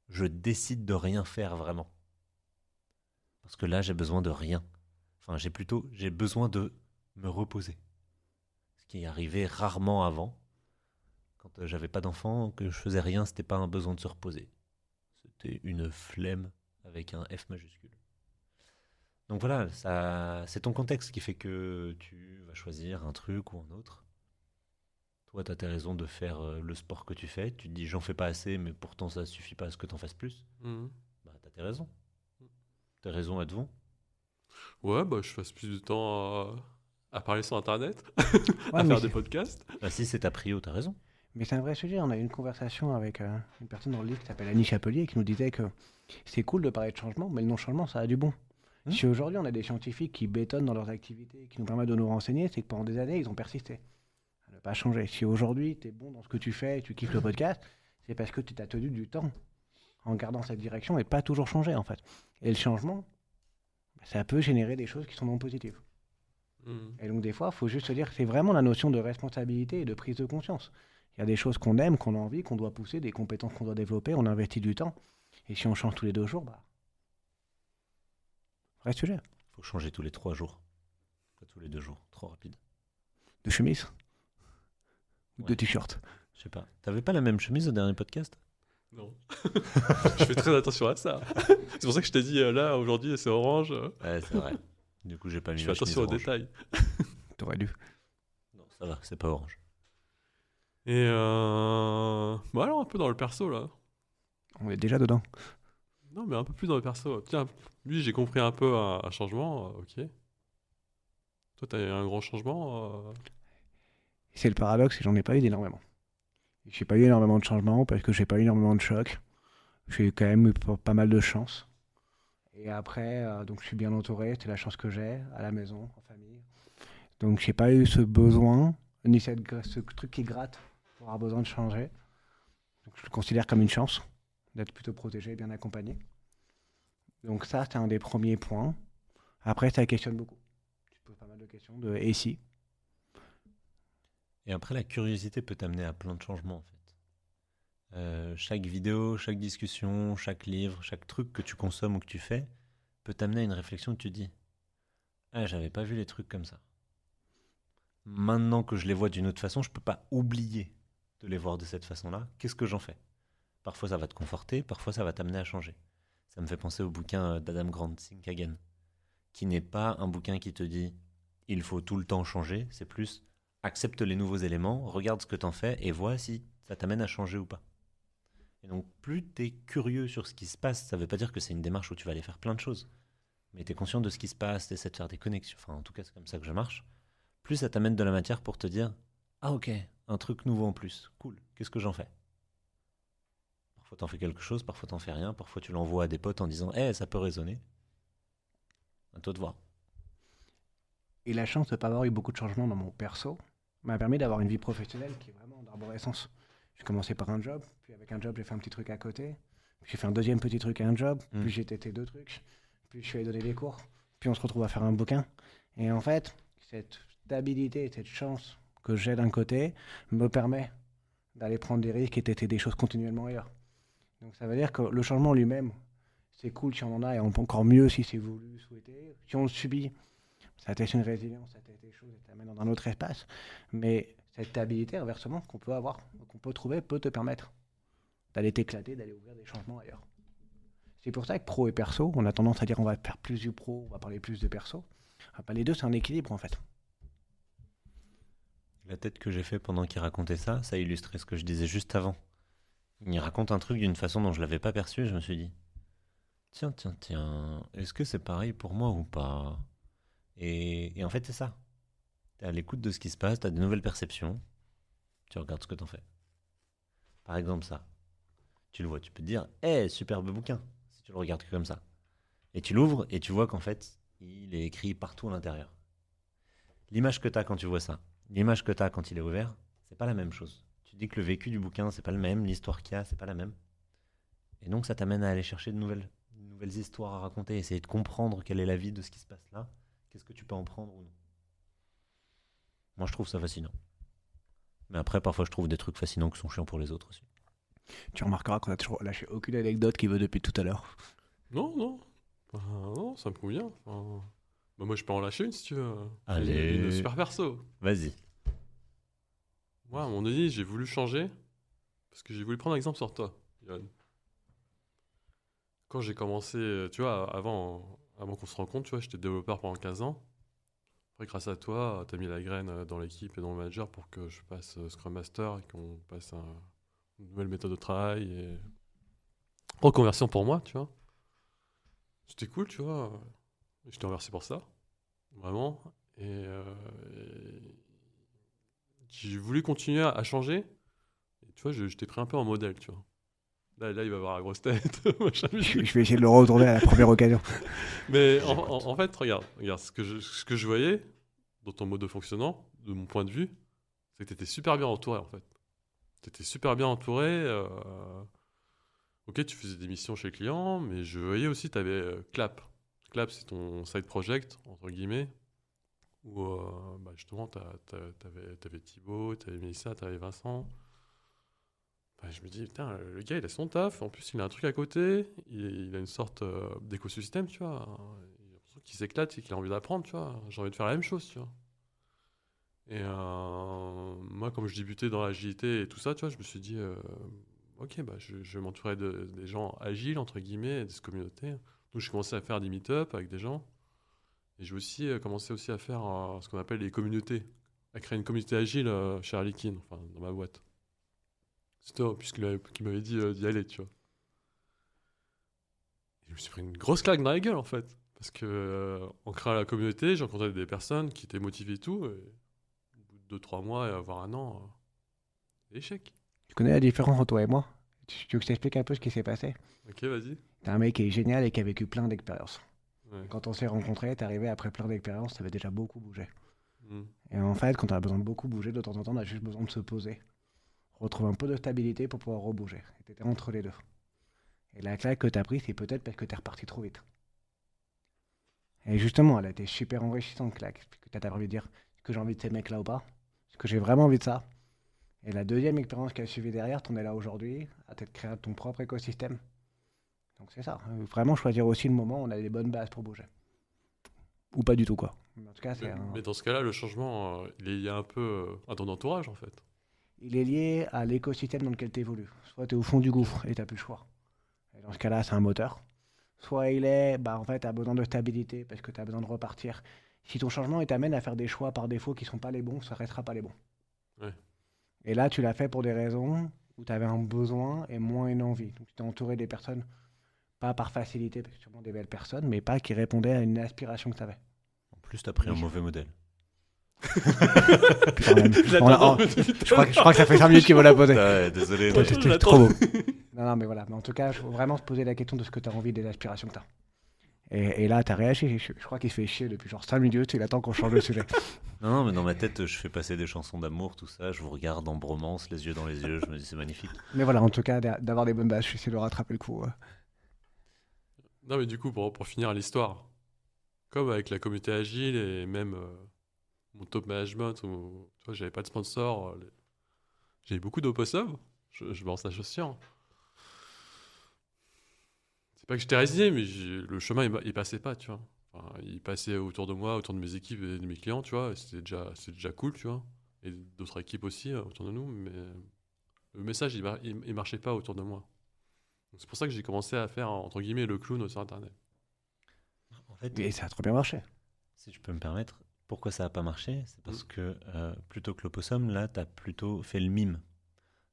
je décide de rien faire vraiment. Parce que là, j'ai besoin de rien. Enfin, j'ai besoin de me reposer. Ce qui arrivait rarement avant. Quand j'avais pas d'enfant, que je faisais rien, c'était pas un besoin de se reposer. C'était une flemme avec un F majuscule. Donc voilà, c'est ton contexte qui fait que tu vas choisir un truc ou un autre. Toi, tu as tes raisons de faire le sport que tu fais. Tu te dis, j'en fais pas assez, mais pourtant ça suffit pas à ce que tu en fasses plus. Mhm. Bah, tu as tes raisons. Tes raisons, elles te vont. Ouais, bah je passe plus de temps à parler sur internet, Ouais, à mais faire c'est- des podcasts. Bah, si c'est ta prio, t'as raison. Mais c'est un vrai sujet. On a eu une conversation avec une personne dans le livre qui s'appelle Annie Chapelier qui nous disait que c'est cool de parler de changement, mais le non-changement, ça a du bon. Si aujourd'hui on a des scientifiques qui bétonnent dans leurs activités, qui nous permettent de nous renseigner, c'est que pendant des années, ils ont persisté à ne pas changer. Si aujourd'hui tu es bon dans ce que tu fais et tu kiffes le podcast, c'est parce que tu t'as tenu du temps en gardant cette direction et pas toujours changer en fait. Et le changement, ça peut générer des choses qui sont non positives. Mhm. Et donc des fois, il faut juste se dire que c'est vraiment la notion de responsabilité et de prise de conscience. Il y a des choses qu'on aime, qu'on a envie, qu'on doit pousser, des compétences qu'on doit développer, on investit du temps. Et si on change tous les 2 jours, bah... Vrai sujet. Faut changer tous les 3 jours. Pas tous les 2 jours. Trop rapide. De chemise ou de Ouais. t-shirt. Je sais pas. T'avais pas la même chemise au dernier podcast? Non. Je fais très attention à ça. C'est pour ça que je t'ai dit là, aujourd'hui, c'est orange. Ouais, c'est vrai. Du coup, j'ai pas mis Je fais ma chemise attention aux orange. détails. T'aurais dû. Non, ça va, c'est pas orange. Et bon, alors un peu dans le perso là. On est déjà dedans. Non, mais un peu plus dans le perso. Tiens, lui, j'ai compris un peu un changement. Ok. Toi, t'as eu un grand changement. Et c'est le paradoxe, c'est que j'en ai pas eu énormément. J'ai pas eu énormément de changements parce que j'ai pas eu énormément de chocs. J'ai quand même eu pas mal de chance. Et après, donc je suis bien entouré, c'est la chance que j'ai, à la maison, en famille. Donc j'ai pas eu ce besoin, ni ce truc qui gratte pour avoir besoin de changer. Donc je le considère comme une chance d'être plutôt protégé, bien accompagné. Donc ça, c'est un des premiers points. Après, ça questionne beaucoup. Tu poses pas mal de questions de et si. Et après, la curiosité peut t'amener à plein de changements, en fait. Chaque vidéo, chaque discussion, chaque livre, chaque truc que tu consommes ou que tu fais peut t'amener à une réflexion où tu te dis ah, j'avais pas vu les trucs comme ça. Maintenant que je les vois d'une autre façon, je peux pas oublier de les voir de cette façon-là. Qu'est-ce que j'en fais? Parfois ça va te conforter, parfois ça va t'amener à changer. Ça me fait penser au bouquin d'Adam Grant, Think Again, qui n'est pas un bouquin qui te dit il faut tout le temps changer, c'est plus accepte les nouveaux éléments, regarde ce que t'en fais et vois si ça t'amène à changer ou pas. Et donc plus t'es curieux sur ce qui se passe, ça veut pas dire que c'est une démarche où tu vas aller faire plein de choses, mais t'es conscient de ce qui se passe, t'essaies de faire des connexions, enfin en tout cas c'est comme ça que je marche, plus ça t'amène de la matière pour te dire ah ok, un truc nouveau en plus, cool, qu'est-ce que j'en fais? Parfois t'en fais quelque chose, parfois t'en fais rien, parfois tu l'envoies à des potes en disant ça peut résonner. À toi de voir. Et la chance de ne pas avoir eu beaucoup de changements dans mon perso m'a permis d'avoir une vie professionnelle qui est vraiment d'arborescence. J'ai commencé par un job, puis avec un job j'ai fait un petit truc à côté, puis j'ai fait un deuxième petit truc à un job, puis j'ai testé 2 trucs, puis je suis allé donner des cours, puis on se retrouve à faire un bouquin. Et en fait, cette stabilité, cette chance que j'ai d'un côté me permet d'aller prendre des risques et tester des choses continuellement ailleurs. Donc ça veut dire que le changement lui-même, c'est cool si on en a, et encore mieux si c'est voulu, souhaité. Si on le subit, ça teste une résilience, ça teste des choses et t'amène dans un autre espace. Mais cette stabilité, inversement, qu'on peut avoir, qu'on peut trouver, peut te permettre d'aller t'éclater, d'aller ouvrir des changements ailleurs. C'est pour ça que pro et perso, on a tendance à dire on va faire plus du pro, on va parler plus de perso. Ah bah, les deux, c'est un équilibre en fait. La tête que j'ai fait pendant qu'il racontait ça, ça illustrait ce que je disais juste avant. Il raconte un truc d'une façon dont je l'avais pas perçu et je me suis dit tiens, est-ce que c'est pareil pour moi ou pas? Et en fait, c'est ça. T'es à l'écoute de ce qui se passe, t'as de nouvelles perceptions, tu regardes ce que t'en fais. Par exemple, ça. Tu le vois, tu peux te dire superbe bouquin, si tu le regardes que comme ça. Et tu l'ouvres et tu vois qu'en fait, il est écrit partout à l'intérieur. L'image que t'as quand tu vois ça, l'image que t'as quand il est ouvert, c'est pas la même chose. Tu dis que le vécu du bouquin, c'est pas le même, l'histoire qu'il y a, c'est pas la même. Et donc, ça t'amène à aller chercher de nouvelles histoires à raconter, essayer de comprendre quelle est la vie de ce qui se passe là, qu'est-ce que tu peux en prendre ou non. Moi, je trouve ça fascinant. Mais après, parfois, je trouve des trucs fascinants qui sont chiants pour les autres aussi. Tu remarqueras qu'on a toujours lâché aucune anecdote qui veut depuis tout à l'heure. Non. Non, ça me convient. Bah, moi, je peux en lâcher une si tu veux. Allez. Une super perso. Vas-y. Moi, à un moment donné, j'ai voulu changer parce que j'ai voulu prendre un exemple sur toi, Yoann. Quand j'ai commencé, tu vois, avant qu'on se rencontre, tu vois, j'étais développeur pendant 15 ans. Après, grâce à toi, tu as mis la graine dans l'équipe et dans le manager pour que je passe Scrum Master et qu'on passe une nouvelle méthode de travail et reconversion pour moi, tu vois. C'était cool, tu vois. Je t'ai remercié pour ça, vraiment. Et j'ai voulu continuer à changer. Et tu vois, je t'ai pris un peu en modèle, tu vois. Là, il va avoir la grosse tête. Machin, Je vais essayer de le retourner à la première occasion. Mais en fait, regarde ce que je voyais dans ton mode de fonctionnement, de mon point de vue, c'est que tu étais super bien entouré, en fait. Tu étais super bien entouré. Ok, tu faisais des missions chez le client, mais je voyais aussi que tu avais Clap. Clap, c'est ton side project, entre guillemets, où justement, t'avais Thibaut, t'avais Mélissa, t'avais Vincent. Je me dis, putain, le gars, il a son taf, en plus, il a un truc à côté, il a une sorte d'écosystème, tu vois. Il a l'impression qu'il s'éclate et qu'il a envie d'apprendre, tu vois. J'ai envie de faire la même chose, tu vois. Et moi, comme je débutais dans l'agilité et tout ça, tu vois, je me suis dit, ok, je vais m'entourer des gens agiles, entre guillemets, de cette communauté. Donc, j'ai commencé à faire des meet-up avec des gens. Et j'ai aussi commencé aussi à faire ce qu'on appelle les communautés, à créer une communauté agile chez Harlequin, enfin, dans ma boîte. C'est toi, qui m'avait dit d'y aller, tu vois. Et je me suis pris une grosse claque dans la gueule, en fait. Parce que en créant la communauté, j'ai rencontré des personnes qui étaient motivées et tout. Et au bout de 2-3 mois, voire un an, échec. Tu connais la différence entre toi et moi? Tu veux que je t'explique un peu ce qui s'est passé? Ok, vas-y. T'es un mec qui est génial et qui a vécu plein d'expériences. Ouais. Quand on s'est rencontrés, t'es arrivé après plein d'expériences, t'avais déjà beaucoup bougé. Mm. Et en fait, quand on a besoin de beaucoup bouger, de temps en temps, on a juste besoin de se poser, retrouver un peu de stabilité pour pouvoir rebouger. Et t'étais entre les deux. Et la claque que t'as pris, c'est peut-être parce que t'es reparti trop vite. Et justement, elle a été super enrichissante, claque. Que t'as envie de dire, est-ce que j'ai envie de ces mecs-là ou pas? Est-ce que j'ai vraiment envie de ça? Et la deuxième expérience qui a suivi derrière, t'en es là aujourd'hui, à t'être créé ton propre écosystème. Donc c'est ça. Vraiment choisir aussi le moment où on a des bonnes bases pour bouger. Ou pas du tout, quoi. Mais en tout cas, Mais dans ce cas-là, le changement, il est lié un peu à ton entourage, en fait. il est lié à l'écosystème dans lequel tu évolues. Soit tu es au fond du gouffre et tu n'as plus le choix. Et dans ce cas-là, c'est un moteur. Soit il est, en fait, tu as besoin de stabilité parce que tu as besoin de repartir. Si ton changement il t'amène à faire des choix par défaut qui ne sont pas les bons, ça ne restera pas les bons. Ouais. Et là, tu l'as fait pour des raisons où tu avais un besoin et moins une envie. Donc, tu t'es entouré des personnes, pas par facilité, parce que sûrement des belles personnes, mais pas qui répondaient à une aspiration que tu avais. En plus, t'as pris un mauvais modèle. Je crois que ça fait 5 minutes qu'il veut la poser. Ouais, désolé. Ouais, mais- je C'est l'attends. trop beau. Non, mais voilà. Mais en tout cas, il faut vraiment se poser la question de ce que tu as envie, des aspirations que tu as. Et là, tu as réagi. Je crois qu'il se fait chier depuis genre 5 minutes. Il attend qu'on change de sujet. Non, mais dans ma tête, je fais passer des chansons d'amour, tout ça. Je vous regarde en bromance, les yeux dans les yeux. Je me dis, c'est magnifique. Mais voilà, en tout cas, d'avoir des bonnes bases, je vais essayer de rattraper le coup. Non, mais du coup, pour finir l'histoire, comme avec la communauté agile et même mon top management, où tu vois, j'avais pas de sponsor, j'ai beaucoup d'opossum, je balance la chaussure. C'est pas que j'étais résigné, mais le chemin, il passait pas, tu vois. Enfin, il passait autour de moi, autour de mes équipes et de mes clients, tu vois, et c'est déjà cool, tu vois. Et d'autres équipes aussi autour de nous, mais le message, il marchait pas autour de moi. Donc, c'est pour ça que j'ai commencé à faire, entre guillemets, le clown sur Internet. En fait, Et ça a trop bien marché. si je peux me permettre, pourquoi ça n'a pas marché? C'est parce que plutôt que l'opossum, là, tu as plutôt fait le mime.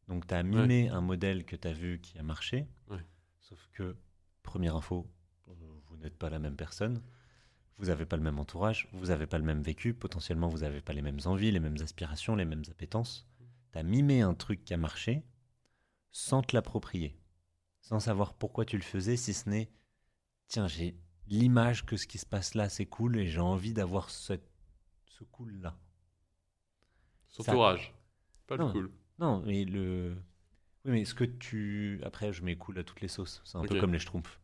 Donc, tu as mimé un modèle que tu as vu qui a marché. Ouais. Sauf que, première info, vous n'êtes pas la même personne. Vous n'avez pas le même entourage. Vous n'avez pas le même vécu. Potentiellement, vous n'avez pas les mêmes envies, les mêmes aspirations, les mêmes appétences. Tu as mimé un truc qui a marché sans te l'approprier. Sans savoir pourquoi tu le faisais, si ce n'est tiens, j'ai l'image que ce qui se passe là, c'est cool et j'ai envie d'avoir ce cool-là. Son Ça- entourage, pas Non. le cool. Non, mais Oui, mais ce que tu... Après, je mets cool à toutes les sauces. C'est un peu Ok. comme les schtroumpfs.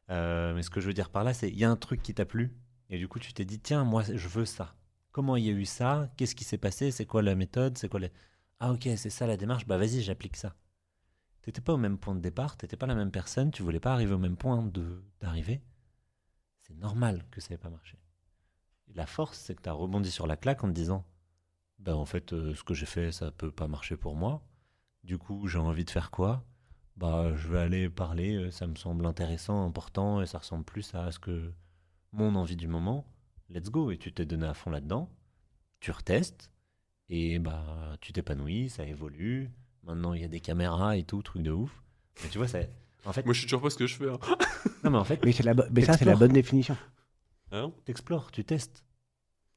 Mais ce que je veux dire par là, c'est il y a un truc qui t'a plu et du coup, tu t'es dit, tiens, moi, je veux ça. Comment il y a eu ça? Qu'est-ce qui s'est passé? C'est quoi la méthode? C'est quoi les... Ah, ok, c'est ça la démarche. Bah, vas-y, j'applique ça. T'étais pas au même point de départ, t'étais pas la même personne, tu voulais pas arriver au même point d'arrivée. C'est normal que ça n'ait pas marché. Et la force, c'est que tu as rebondi sur la claque en te disant ben en fait, ce que j'ai fait, ça peut pas marcher pour moi. Du coup, j'ai envie de faire quoi? Bah, je vais aller parler, ça me semble intéressant, important, et ça ressemble plus à ce que mon envie du moment. Let's go. Et tu t'es donné à fond là-dedans, tu retestes, et bah, tu t'épanouis, ça évolue. Maintenant, il y a des caméras et tout, truc de ouf. Mais tu vois, en fait, Moi, je sais toujours pas ce que je fais. Hein. non, mais en fait, Mais, mais ça, c'est la Explore. bonne définition. Hein. t'explores, tu testes.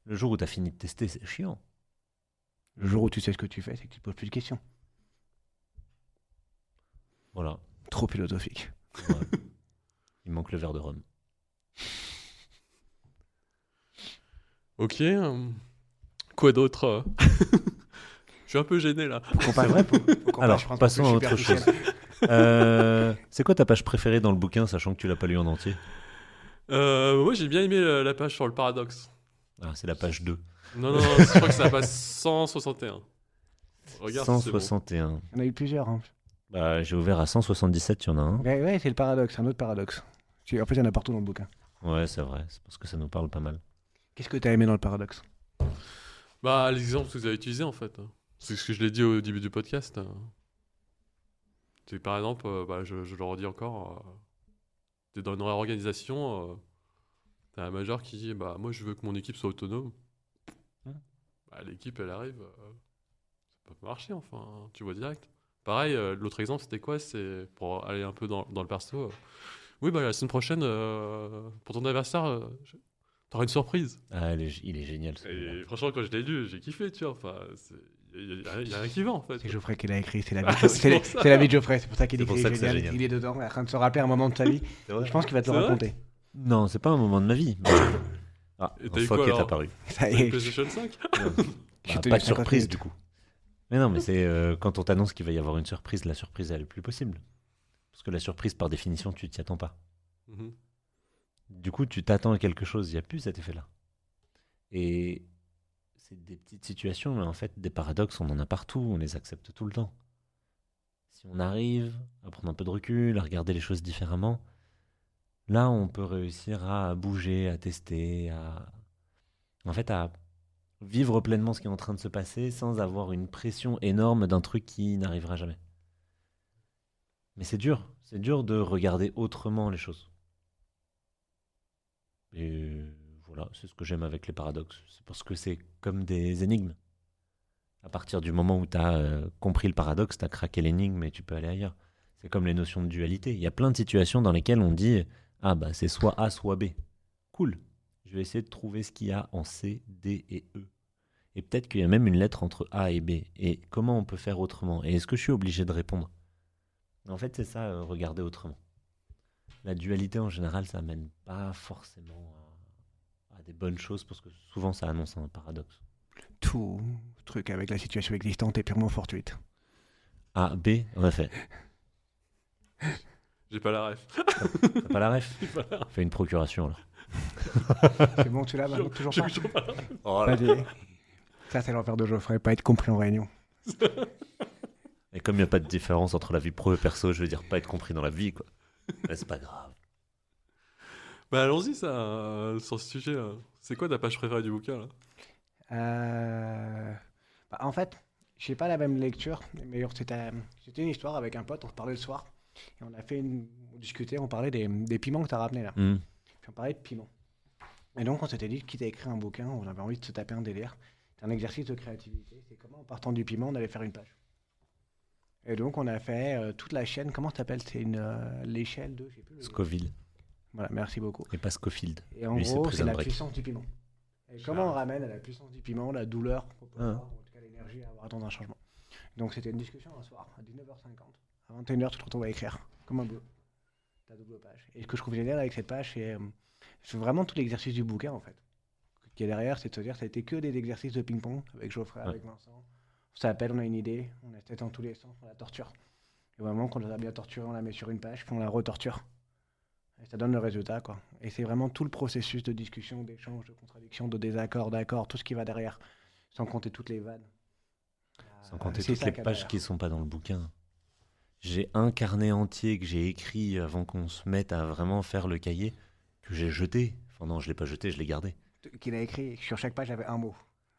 Le jour où t'as fini de tester, c'est chiant. Le jour où tu sais ce que tu fais, c'est que tu te poses plus de questions. Voilà. Trop philosophique. Ouais. Il me manque le verre de rhum. Ok. Quoi d'autre Je suis un peu gêné là. Alors, passons à autre chose. C'est quoi ta page préférée dans le bouquin, sachant que tu l'as pas lu en entier? Moi, j'ai bien aimé la page sur le paradoxe. Ah, c'est la page 2. Non, je crois que c'est la page 161. Regarde, c'est bon. 161. Il y en a eu plusieurs. Hein. Bah, j'ai ouvert à 177, il y en a un. Ouais, c'est le paradoxe, un autre paradoxe. En fait, il y en a partout dans le bouquin. Ouais, c'est vrai, c'est parce que ça nous parle pas mal. Qu'est-ce que tu as aimé dans le paradoxe? Bah, l'exemple que vous avez utilisé en fait. C'est ce que je l'ai dit au début du podcast. C'est par exemple, je le redis encore, t'es dans une réorganisation, t'as un major qui dit bah, moi je veux que mon équipe soit autonome. Bah, l'équipe elle arrive, ça peut pas marcher enfin, hein, tu vois direct. Pareil, l'autre exemple c'était quoi? C'est pour aller un peu dans le perso. Oui, bah la semaine prochaine, pour ton anniversaire, t'auras une surprise. Ah, il est génial ce livre. Et franchement, quand je l'ai lu, j'ai kiffé, tu vois. Enfin, il y a rien qui va en fait. C'est Geoffrey qui l'a écrit, c'est la Ah, vie de c'est pour ça. c'est la vie de Geoffrey, c'est pour ça qu'il C'est pour écrit ça que c'est génial. génial. Il est dedans, en train de se rappeler un moment de sa vie. C'est vrai Je pense qu'il va te le C'est vrai raconter. Non, c'est pas un moment de ma vie. Ah, Et t'as un eu fuck quoi, est alors apparu. Ça y Une est, PlayStation 5 Bah, j'ai tenu pas de 50 surprise minutes. du coup. Mais non, mais c'est quand on t'annonce qu'il va y avoir une surprise, la surprise elle est plus possible. Parce que la surprise, par définition, tu t'y attends pas. Mhm. Du coup, tu t'attends à quelque chose, il n'y a plus cet effet-là. Et c'est des petites situations, mais en fait, des paradoxes, on en a partout, on les accepte tout le temps. Si on arrive à prendre un peu de recul, à regarder les choses différemment, là, on peut réussir à bouger, à tester, à vivre pleinement ce qui est en train de se passer sans avoir une pression énorme d'un truc qui n'arrivera jamais. Mais c'est dur de regarder autrement les choses. Et voilà, c'est ce que j'aime avec les paradoxes. C'est parce que c'est comme des énigmes. À partir du moment où tu as compris le paradoxe, tu as craqué l'énigme et tu peux aller ailleurs. C'est comme les notions de dualité. Il y a plein de situations dans lesquelles on dit ah bah c'est soit A soit B. Cool. Je vais essayer de trouver ce qu'il y a en C, D et E. Et peut-être qu'il y a même une lettre entre A et B. Et comment on peut faire autrement? Et est-ce que je suis obligé de répondre? En fait, c'est ça, regarder autrement. La dualité en général, ça mène pas forcément à des bonnes choses parce que souvent ça annonce un paradoxe. Tout truc avec la situation existante est purement fortuite. A, B, en effet. J'ai pas la ref. T'as pas la ref? J'ai pas la ref. Fais une procuration alors. C'est bon, tu l'as maintenant, toujours pas. J'ai toujours pas la ref. Oh là. Vas-y. Ça, c'est l'enfer de Geoffrey, pas être compris en réunion. Et comme il n'y a pas de différence entre la vie pro et perso, je veux dire pas être compris dans la vie, quoi. Mais c'est pas grave. Bah allons-y, ça, sur ce sujet. C'est quoi ta page préférée du bouquin là? En fait, j'ai pas la même lecture, mais c'était une histoire avec un pote, on se parlait le soir, et on discutait, on parlait des piments que tu as ramenés là. Puis on parlait de piments. Et donc on s'était dit, quitte à écrire un bouquin, on avait envie de se taper un délire. C'est un exercice de créativité, c'est comment en partant du piment, on allait faire une page. Et donc on a fait toute la chaîne, comment ça s'appelle? C'est l'échelle de, je sais plus. Scoville. Voilà, merci beaucoup. Et pas Scofield. Et en Lui, c'est gros, c'est Prison la Break. puissance du piment. Et comment on ramène à la puissance du piment la douleur, qu'on peut avoir, ou en tout cas l'énergie à avoir dans un changement. Donc c'était une discussion un soir, à 19h50. À 21h, tu te retrouves à écrire, comme un bleu. Ta double page. Et ce que je trouve génial avec cette page, c'est vraiment tout l'exercice du bouquin, en fait. Ce qui est derrière, c'est de se dire, ça a été que des exercices de ping-pong, avec Geoffrey, avec Vincent. On s'appelle, on a une idée, on a tête dans tous les sens, on la torture. Et vraiment, quand on l'a bien torturée, on la met sur une page, puis on la retorture. Et ça donne le résultat, quoi. Et c'est vraiment tout le processus de discussion, d'échange, de contradiction, de désaccord, d'accord, tout ce qui va derrière, sans compter toutes les vannes. Sans compter C'est toutes ça les qu'il y a pages derrière. qui sont pas dans le bouquin. J'ai un carnet entier que j'ai écrit avant qu'on se mette à vraiment faire le cahier, que j'ai jeté. Enfin non, je l'ai pas jeté, je l'ai gardé. Qu'il a écrit, sur chaque page, il y avait un mot.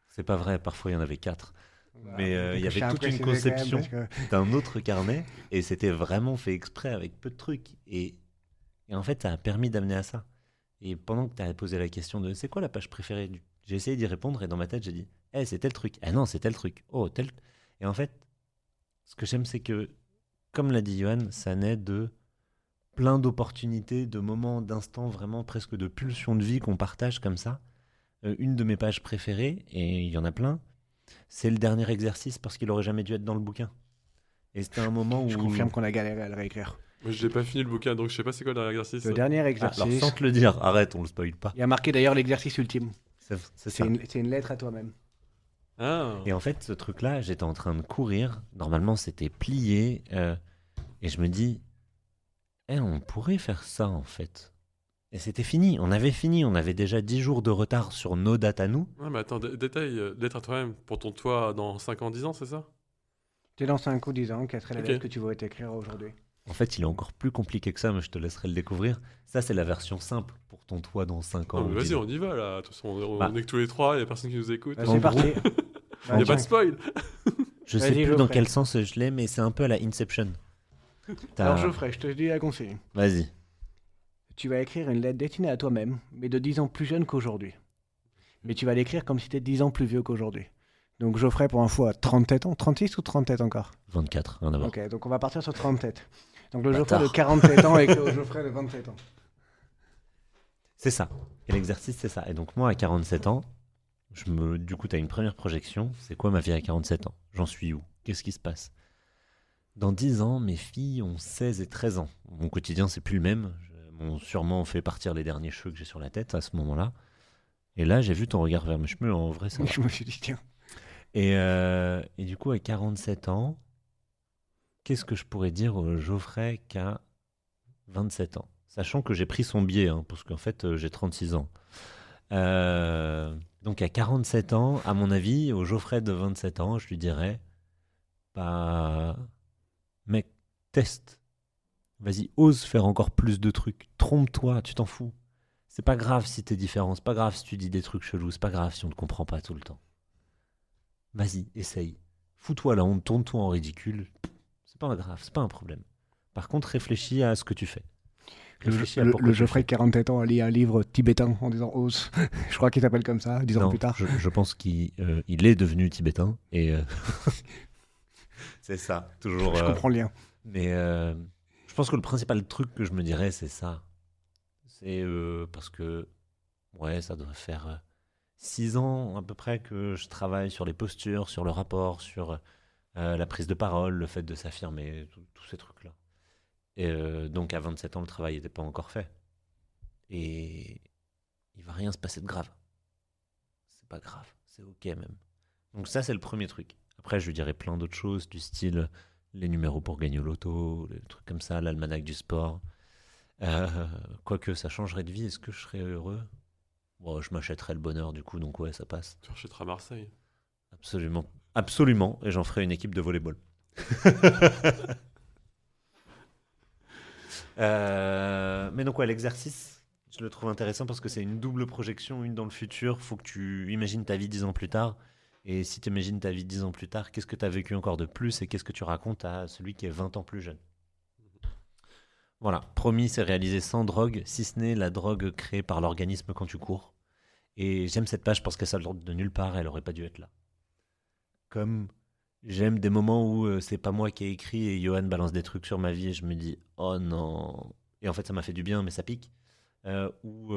C'est pas vrai, parfois il y en avait 4. Voilà. Mais il y Donc, je avait tiens à toute une préciser quand même, conception parce que- d'un autre carnet et c'était vraiment fait exprès avec peu de trucs. Et en fait, ça a permis d'amener à ça. Et pendant que tu as posé la question de c'est quoi la page préférée j'ai essayé d'y répondre et dans ma tête, j'ai dit c'est tel truc. Ah non, c'est tel truc. Oh, tel. Et en fait, ce que j'aime, c'est que, comme l'a dit Johan, ça naît de plein d'opportunités, de moments, d'instants, vraiment presque de pulsions de vie qu'on partage comme ça. Une de mes pages préférées, et il y en a plein, c'est le dernier exercice parce qu'il aurait jamais dû être dans le bouquin. Et c'était un moment où... Je confirme qu'on a galéré à le réécrire. Moi, j'ai pas fini le bouquin, donc je sais pas c'est quoi le dernier exercice. Le dernier Alors, exercice, sans te le dire, arrête, on le spoil pas. il y a marqué d'ailleurs l'exercice ultime. C'est C'est ça. une lettre à toi-même. Ah. Et en fait, ce truc-là, j'étais en train de courir. Normalement, c'était plié. Et je me dis, on pourrait faire ça, en fait. Et c'était fini. On avait fini. On avait déjà 10 jours de retard sur nos dates à nous. Ouais, mais attends, détail, lettre à toi-même pour ton toit dans 5 ans, 10 ans, c'est ça? Tu es dans 5 ou 10 ans, quelle serait la Ok. lettre que tu voudrais t'écrire aujourd'hui? En fait, il est encore plus compliqué que ça, mais je te laisserai le découvrir. Ça, c'est la version simple pour ton toit dans 5 ans. Non, mais ou 10 vas-y, ans. on y va là. De toute façon, on Bah. est que tous les trois, il y a personne qui nous écoute. Bah, En c'est gros, parti. Il y a pas de spoil. Je sais Vas-y, plus dans Geoffrey. quel sens je l'ai, mais c'est un peu à la Inception. Alors Geoffrey, je te dis la consigne. Vas-y. Tu vas écrire une lettre destinée à toi-même, mais de 10 ans plus jeune qu'aujourd'hui. Mais tu vas l'écrire comme si tu étais 10 ans plus vieux qu'aujourd'hui. Donc Geoffrey, pour info, a 37 ans. 36 ou 37 encore? 24, rien à voir. Ok, donc on va partir sur 37. Donc le Bâtard. Geoffrey de 47 ans et le Geoffrey de 27 ans. C'est ça. Et l'exercice, c'est ça. Et donc, moi, à 47 ans, du coup, tu as une première projection. C'est quoi ma vie à 47 ans? J'en suis où? Qu'est-ce qui se passe? Dans 10 ans, mes filles ont 16 et 13 ans. Mon quotidien, c'est plus le même. M'ont sûrement fait partir les derniers cheveux que j'ai sur la tête à ce moment-là. Et là, j'ai vu ton regard vers mes cheveux. En vrai, ça va. Je me suis dit, tiens. Et du coup, à 47 ans, qu'est-ce que je pourrais dire au Geoffrey qui a 27 ans? Sachant que j'ai pris son biais, hein, parce qu'en fait, j'ai 36 ans. Donc à 47 ans, à mon avis, au Geoffrey de 27 ans, je lui dirais, bah, mec, teste. Vas-y, ose faire encore plus de trucs. Trompe-toi, tu t'en fous. C'est pas grave si t'es différent, c'est pas grave si tu dis des trucs chelous, c'est pas grave si on ne comprend pas tout le temps. Vas-y, essaye. Fous-toi la honte, tourne-toi en ridicule. C'est pas grave, c'est pas un problème. Par contre, réfléchis à ce que tu fais. Réfléchis à pourquoi Le tu le Geoffrey fais. de 47 ans a lu un livre tibétain en disant ose. Je crois qu'il s'appelle comme ça, 10 ans Non, plus tard. je pense qu'il est devenu tibétain et c'est ça, toujours. Je comprends le lien. Mais je pense que le principal truc que je me dirais, c'est ça. C'est parce que, ouais, ça doit faire 6 ans à peu près que je travaille sur les postures, sur le rapport, sur la prise de parole, le fait de s'affirmer, tous ces trucs-là. Et donc à 27 ans, le travail n'était pas encore fait. Et il va rien se passer de grave. C'est pas grave, c'est ok même. Donc ça, c'est le premier truc. Après, je lui dirais plein d'autres choses, du style les numéros pour gagner au loto, les trucs comme ça, l'almanach du sport. Quoique ça changerait de vie, est-ce que je serais heureux? Bon, je m'achèterais le bonheur du coup, donc ouais, ça passe. Tu rachèteras Marseille. Absolument. Absolument, et j'en ferai une équipe de volleyball. Mais donc ouais, l'exercice, je le trouve intéressant parce que c'est une double projection, une dans le futur. Faut que tu imagines ta vie 10 ans plus tard. Et si tu imagines ta vie 10 ans plus tard, qu'est-ce que tu as vécu encore de plus et qu'est-ce que tu racontes à celui qui est 20 ans plus jeune? Voilà, promis, c'est réalisé sans drogue, si ce n'est la drogue créée par l'organisme quand tu cours. Et j'aime cette page parce qu'elle sort de nulle part, elle aurait pas dû être là. Comme j'aime des moments où c'est pas moi qui ai écrit et Johan balance des trucs sur ma vie et je me dis oh non. Et en fait, ça m'a fait du bien, mais ça pique. Ou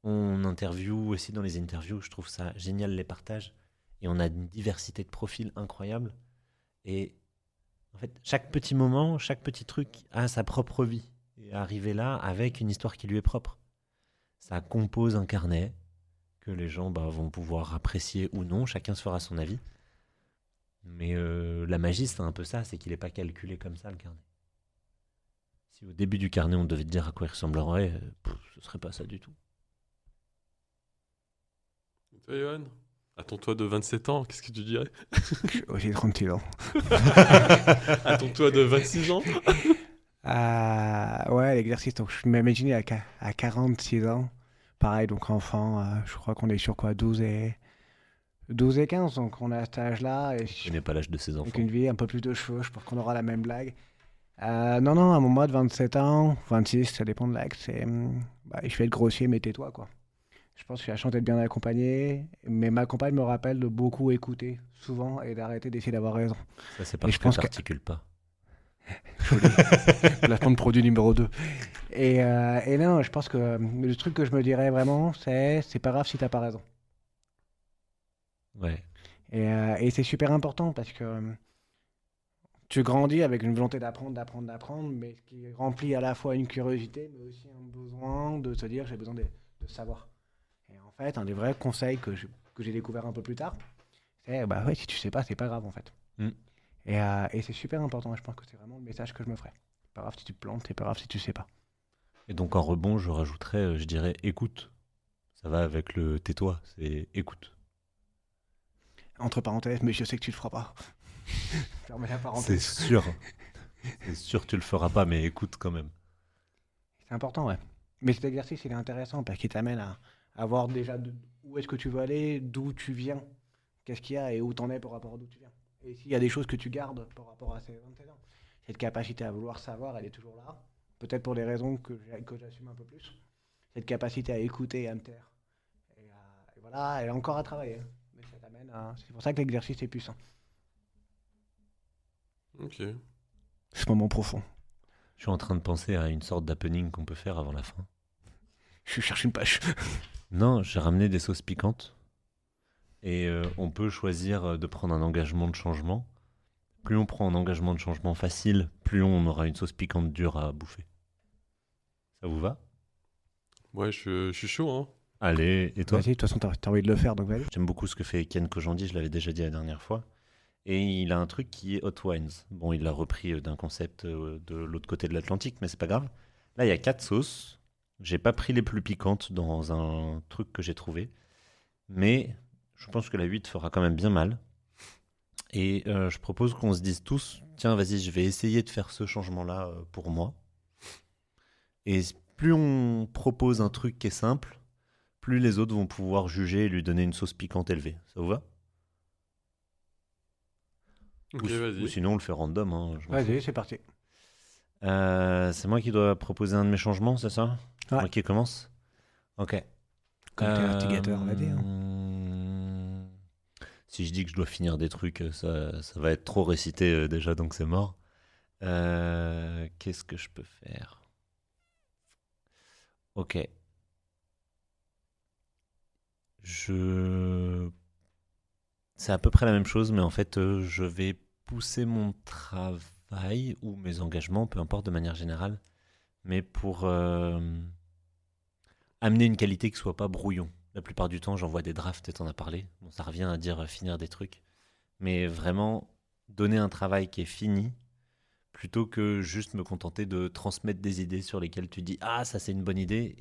on interview aussi dans les interviews, je trouve ça génial les partages. Et on a une diversité de profils incroyable. Et en fait, chaque petit moment, chaque petit truc a sa propre vie. Et arriver là avec une histoire qui lui est propre. Ça compose un carnet que les gens vont pouvoir apprécier ou non, chacun se fera son avis. Mais la magie, c'est un peu ça, c'est qu'il n'est pas calculé comme ça, le carnet. Si au début du carnet, on devait te dire à quoi il ressemblerait, ce serait pas ça du tout. Et toi, Johan? À ton toi de 27 ans, qu'est-ce que tu dirais? J'ai 36 ans. À ton toi de 26 ans? Ouais, l'exercice. Donc, je m'imaginais à 46 ans. Pareil, donc enfant, je crois qu'on est sur quoi, 12 et 15. Donc, on est à cet âge-là. Et Je connais pas l'âge de ses avec enfants. une vie, un peu plus de cheveux, je pense qu'on aura la même blague. Non, à mon mois de 27 ans, 26, ça dépend de l'acte. Je vais être grossier, mais tais-toi, quoi. Je pense que j'ai la chance d'être bien accompagné, mais ma compagne me rappelle de beaucoup écouter, souvent, et d'arrêter d'essayer d'avoir raison. Ça, c'est Et parce je que pense que t'articules pas. placement de produit numéro 2. Et non, je pense que le truc que je me dirais vraiment, c'est pas grave si t'as pas raison. Ouais. Et c'est super important parce que tu grandis avec une volonté d'apprendre, mais qui remplit à la fois une curiosité, mais aussi un besoin de se dire j'ai besoin de savoir. Et en fait, un des vrais conseils que j'ai découvert un peu plus tard, c'est bah ouais, si tu sais pas, c'est pas grave en fait. Mm. Et c'est super important, et je pense que c'est vraiment le message que je me ferai. C'est pas grave si tu te plantes, c'est pas grave si tu sais pas. Et donc en rebond, je rajouterais, je dirais écoute. Ça va avec le tais-toi, c'est écoute. Entre parenthèses, mais je sais que tu le feras pas. Fermez la C'est parenthèse. sûr. C'est sûr, tu le feras pas, mais écoute quand même. C'est important, ouais. Mais cet exercice, il est intéressant parce qu'il t'amène à voir déjà où est-ce que tu veux aller, d'où tu viens, qu'est-ce qu'il y a et où t'en es par rapport à d'où tu viens. Et s'il y a des choses que tu gardes par rapport à ces 27 ans, cette capacité à vouloir savoir, elle est toujours là. Peut-être pour des raisons que j'assume un peu plus. Cette capacité à écouter et à me taire. Et voilà, elle est encore à travailler. Mais ça t'amène à... C'est pour ça que l'exercice est puissant. Ok. Ce moment profond. Je suis en train de penser à une sorte d'happening qu'on peut faire avant la fin. Je cherche une page. Non, j'ai ramené des sauces piquantes. Et on peut choisir de prendre un engagement de changement. Plus on prend un engagement de changement facile, plus on aura une sauce piquante dure à bouffer. Ça vous va? Ouais, je suis chaud, hein. Allez, et toi? Vas-y, de toute façon, t'as envie de le faire, donc vas-y. J'aime beaucoup ce que fait Ken Kojandi, je l'avais déjà dit la dernière fois. Et il a un truc qui est Hot Wines. Bon, il l'a repris d'un concept de l'autre côté de l'Atlantique, mais c'est pas grave. Là, il y a 4 sauces. J'ai pas pris les plus piquantes dans un truc que j'ai trouvé, mais je pense que la 8 fera quand même bien mal. Et je propose qu'on se dise tous, tiens, vas-y, je vais essayer de faire ce changement-là pour moi. Et plus on propose un truc qui est simple, plus les autres vont pouvoir juger et lui donner une sauce piquante élevée. Ça vous va? Ok, Ou vas-y. sinon, on le fait random. Hein, je m'en fous. Vas-y, c'est parti. C'est moi qui dois proposer un de mes changements, c'est ça? Ouais. Moi qui commence? Ok. Comme t'es instigateur, vas-y. Hein. Si je dis que je dois finir des trucs, ça va être trop récité déjà, donc c'est mort. Qu'est-ce que je peux faire? Ok. C'est à peu près la même chose, mais en fait, je vais pousser mon travail ou mes engagements, peu importe, de manière générale, mais pour amener une qualité qui soit pas brouillon. La plupart du temps, j'envoie des drafts, et t'en as parlé. Bon, ça revient à dire finir des trucs. Mais vraiment, donner un travail qui est fini, plutôt que juste me contenter de transmettre des idées sur lesquelles tu dis « Ah, ça c'est une bonne idée »,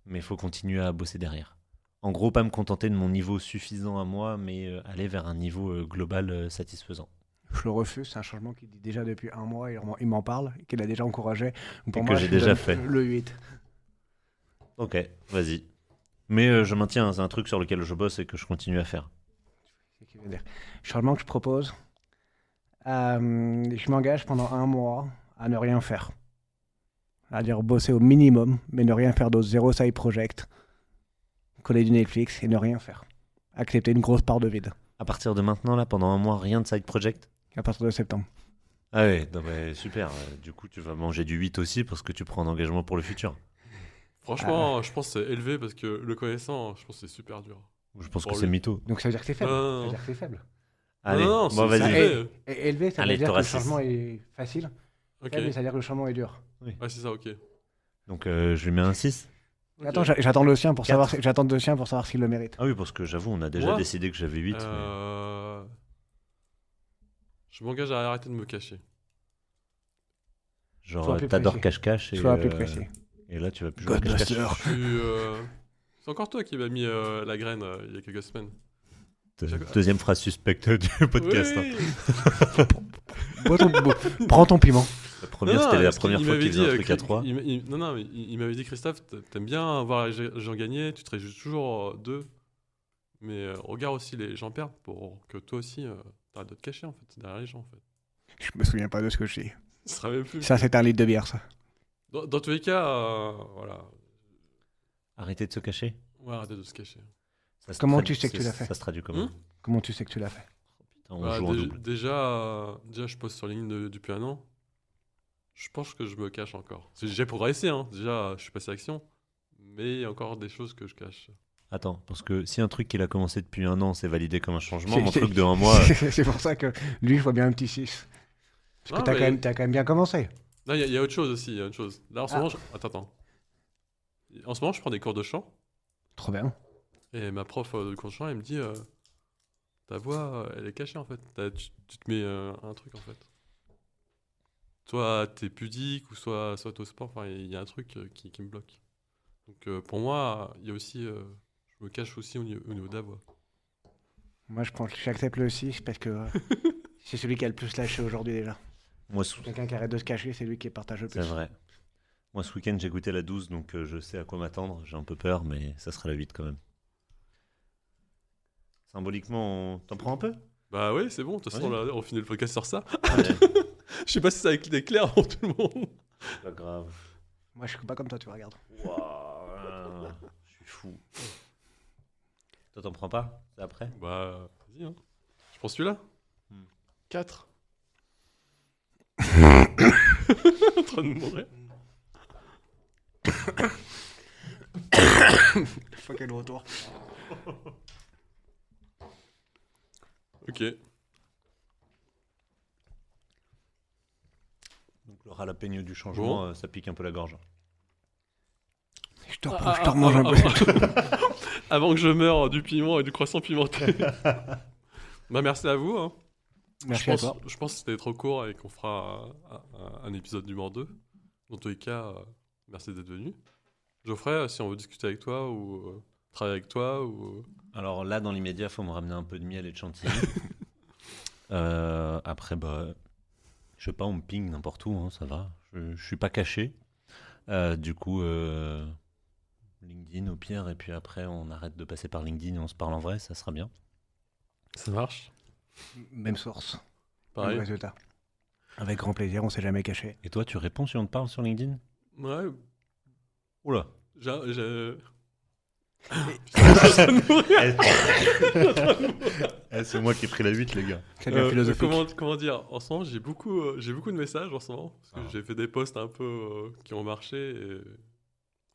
mais il faut continuer à bosser derrière. En gros, pas me contenter de mon niveau suffisant à moi, mais aller vers un niveau global satisfaisant. Je le refuse, c'est un changement qu'il dit déjà depuis un mois, il m'en parle, qu'il a déjà encouragé. Donc pour Et moi, que j'ai je lui déjà donne fait. Le 8. Ok, vas-y. Mais je maintiens, c'est un truc sur lequel je bosse et que je continue à faire. C'est ce qu'il veut dire. Changement que je propose, je m'engage pendant un mois à ne rien faire. C'est-à-dire bosser au minimum, mais ne rien faire d'autre. Zéro side project, coller du Netflix et ne rien faire. Accepter une grosse part de vide À partir de maintenant, là, pendant un mois, rien de side project? à partir de septembre. Ah ouais, non, mais super. Du coup, tu vas manger du 8 aussi parce que tu prends un engagement pour le futur. Franchement, je pense que c'est élevé parce que le connaissant, je pense que c'est super dur. Je pense Pour que c'est lui. mytho. Donc ça veut dire que c'est faible. Non, Ça veut dire que c'est faible. Allez, non, bon, c'est vas-y. élevé. Et élevé, ça Allez, veut dire que t'auras le six. changement est facile. Ok. Faible, ça veut dire que le changement est dur. Ouais, c'est ça, ok. Donc, je lui mets un 6. Attends, j'attends le sien pour Quatre. savoir. J'attends le sien pour savoir s'il le mérite. Ah oui, parce que j'avoue, on a déjà Moi décidé que j'avais 8. Je m'engage à arrêter de me cacher. Genre, Sois plus t'adores précis. cache-cache. Sois plus précis. Et là, tu vas plus jouer à cache-cache. Godbuster. C'est encore toi qui m'as mis la graine il y a quelques semaines. Deuxième phrase suspecte du podcast. Oui. Hein. Prends ton piment. La première, c'était la première fois qu'il faisait un truc à 3. Non, mais il m'avait dit, Christophe, t'aimes bien voir les gens gagner, tu te réjouis toujours d'eux. Mais regarde aussi les gens perdre pour que toi aussi, t'arrêtes de te cacher en fait, derrière les gens en fait. Je me souviens pas de ce que je dis. Ce sera même plus. Ça, c'est un litre de bière, ça. Dans tous les cas, voilà. Arrêtez de se cacher. Ouais, arrêtez de se cacher. Ça se Comment tradu- tu sais que tu ça- l'as fait Ça se traduit comment? Comment tu sais que tu l'as fait? Putain, on Bah, joue en double. déjà, je poste sur LinkedIn depuis un an. Je pense que je me cache encore. J'ai progressé, hein. Déjà, je suis passé à l'action. Mais il y a encore des choses que je cache. Attends, parce que si un truc qu'il a commencé depuis un an, c'est validé comme un changement, C'est- mon c'est- truc de un mois. C'est pour ça que lui, je vois bien un petit 6. Parce que Non, mais- t'as quand même bien commencé. Non, il y a autre chose aussi. Il y a autre chose. Là, en ce Ah. moment, attends. En ce moment, je prends des cours de chant. Trop bien. Et ma prof de cours de chant, elle me dit ta voix, elle est cachée en fait. Tu te mets un truc en fait. Soit t'es pudique ou soit t'oses pas. Enfin, il y a un truc qui me bloque. Donc pour moi, il y a aussi. Je me cache aussi au niveau de la voix. Moi, j'accepte le 6 parce que c'est celui qui a le plus lâché aujourd'hui déjà. Moi, Quelqu'un qui arrête de se cacher, c'est lui qui partage le plus. c'est vrai. Moi, ce week-end, j'ai goûté la 12, donc je sais à quoi m'attendre. J'ai un peu peur, mais ça sera la 8 quand même. Symboliquement, t'en prends un peu? Bah oui, c'est bon. De toute façon, Ouais. là, on finit le podcast sur ça. Ouais, Je sais pas si ça a été clair pour tout le monde. pas grave. Moi, je suis pas comme toi, tu vois, regarde. Waouh, je suis fou. Toi, t'en prends pas? C'est après? Bah, vas-y. Hein. Je prends celui-là. 4. En train de mourir. Fuck le retour. Ok. Donc le jalapeno du changement, Bon. ça pique un peu la gorge. Je te remange un peu. Avant que je meure du piment et du croissant pimenté. Bah, merci à vous. Hein. Merci à toi. Je pense que c'était trop court et qu'on fera un épisode numéro 2. Dans tous les cas, Merci d'être venu. Geoffrey, si on veut discuter avec toi ou travailler avec toi ou... Alors là, dans l'immédiat, faut me ramener un peu de miel et de chantilly. Après, je sais pas, on me ping n'importe où, hein, ça va. Je suis pas caché. Du coup, LinkedIn au pire, et puis après, on arrête de passer par LinkedIn et on se parle en vrai, ça sera bien. Ça marche. Même source, même Pareil. résultat. Avec grand plaisir, on s'est jamais caché. Et toi, tu réponds si on te parle sur LinkedIn? Ouais, Oula. j'ai... C'est moi qui ai pris la 8, les gars. C'est bien philosophique. Comment dire, en ce moment, j'ai beaucoup de messages en ce moment, parce que j'ai fait des posts un peu qui ont marché, et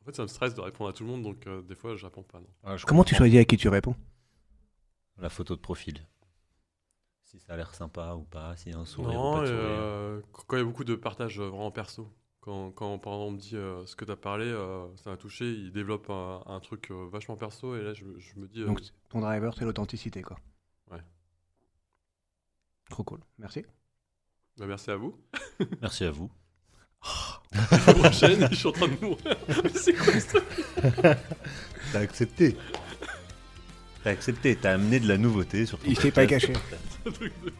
en fait, ça me stresse de répondre à tout le monde, donc des fois, je réponds pas, non. Comment tu choisis à qui tu réponds? La photo de profil. Si ça a l'air sympa ou pas, s'il y a un sourire ou Non, pas de et, sourire. quand il y a beaucoup de partages vraiment perso, quand par exemple, on me dit ce que tu as parlé, ça m'a touché, il développe un truc vachement perso, et là, je me dis... Donc ton driver, c'est l'authenticité, quoi. Ouais. Trop cool, merci. bah, merci à vous. Merci à vous. La prochaine, je suis en train de mourir. Mais c'est quoi ce truc? T'as accepté. T'as amené de la nouveauté sur ton Il s'est pas podcast. caché. Ce truc de-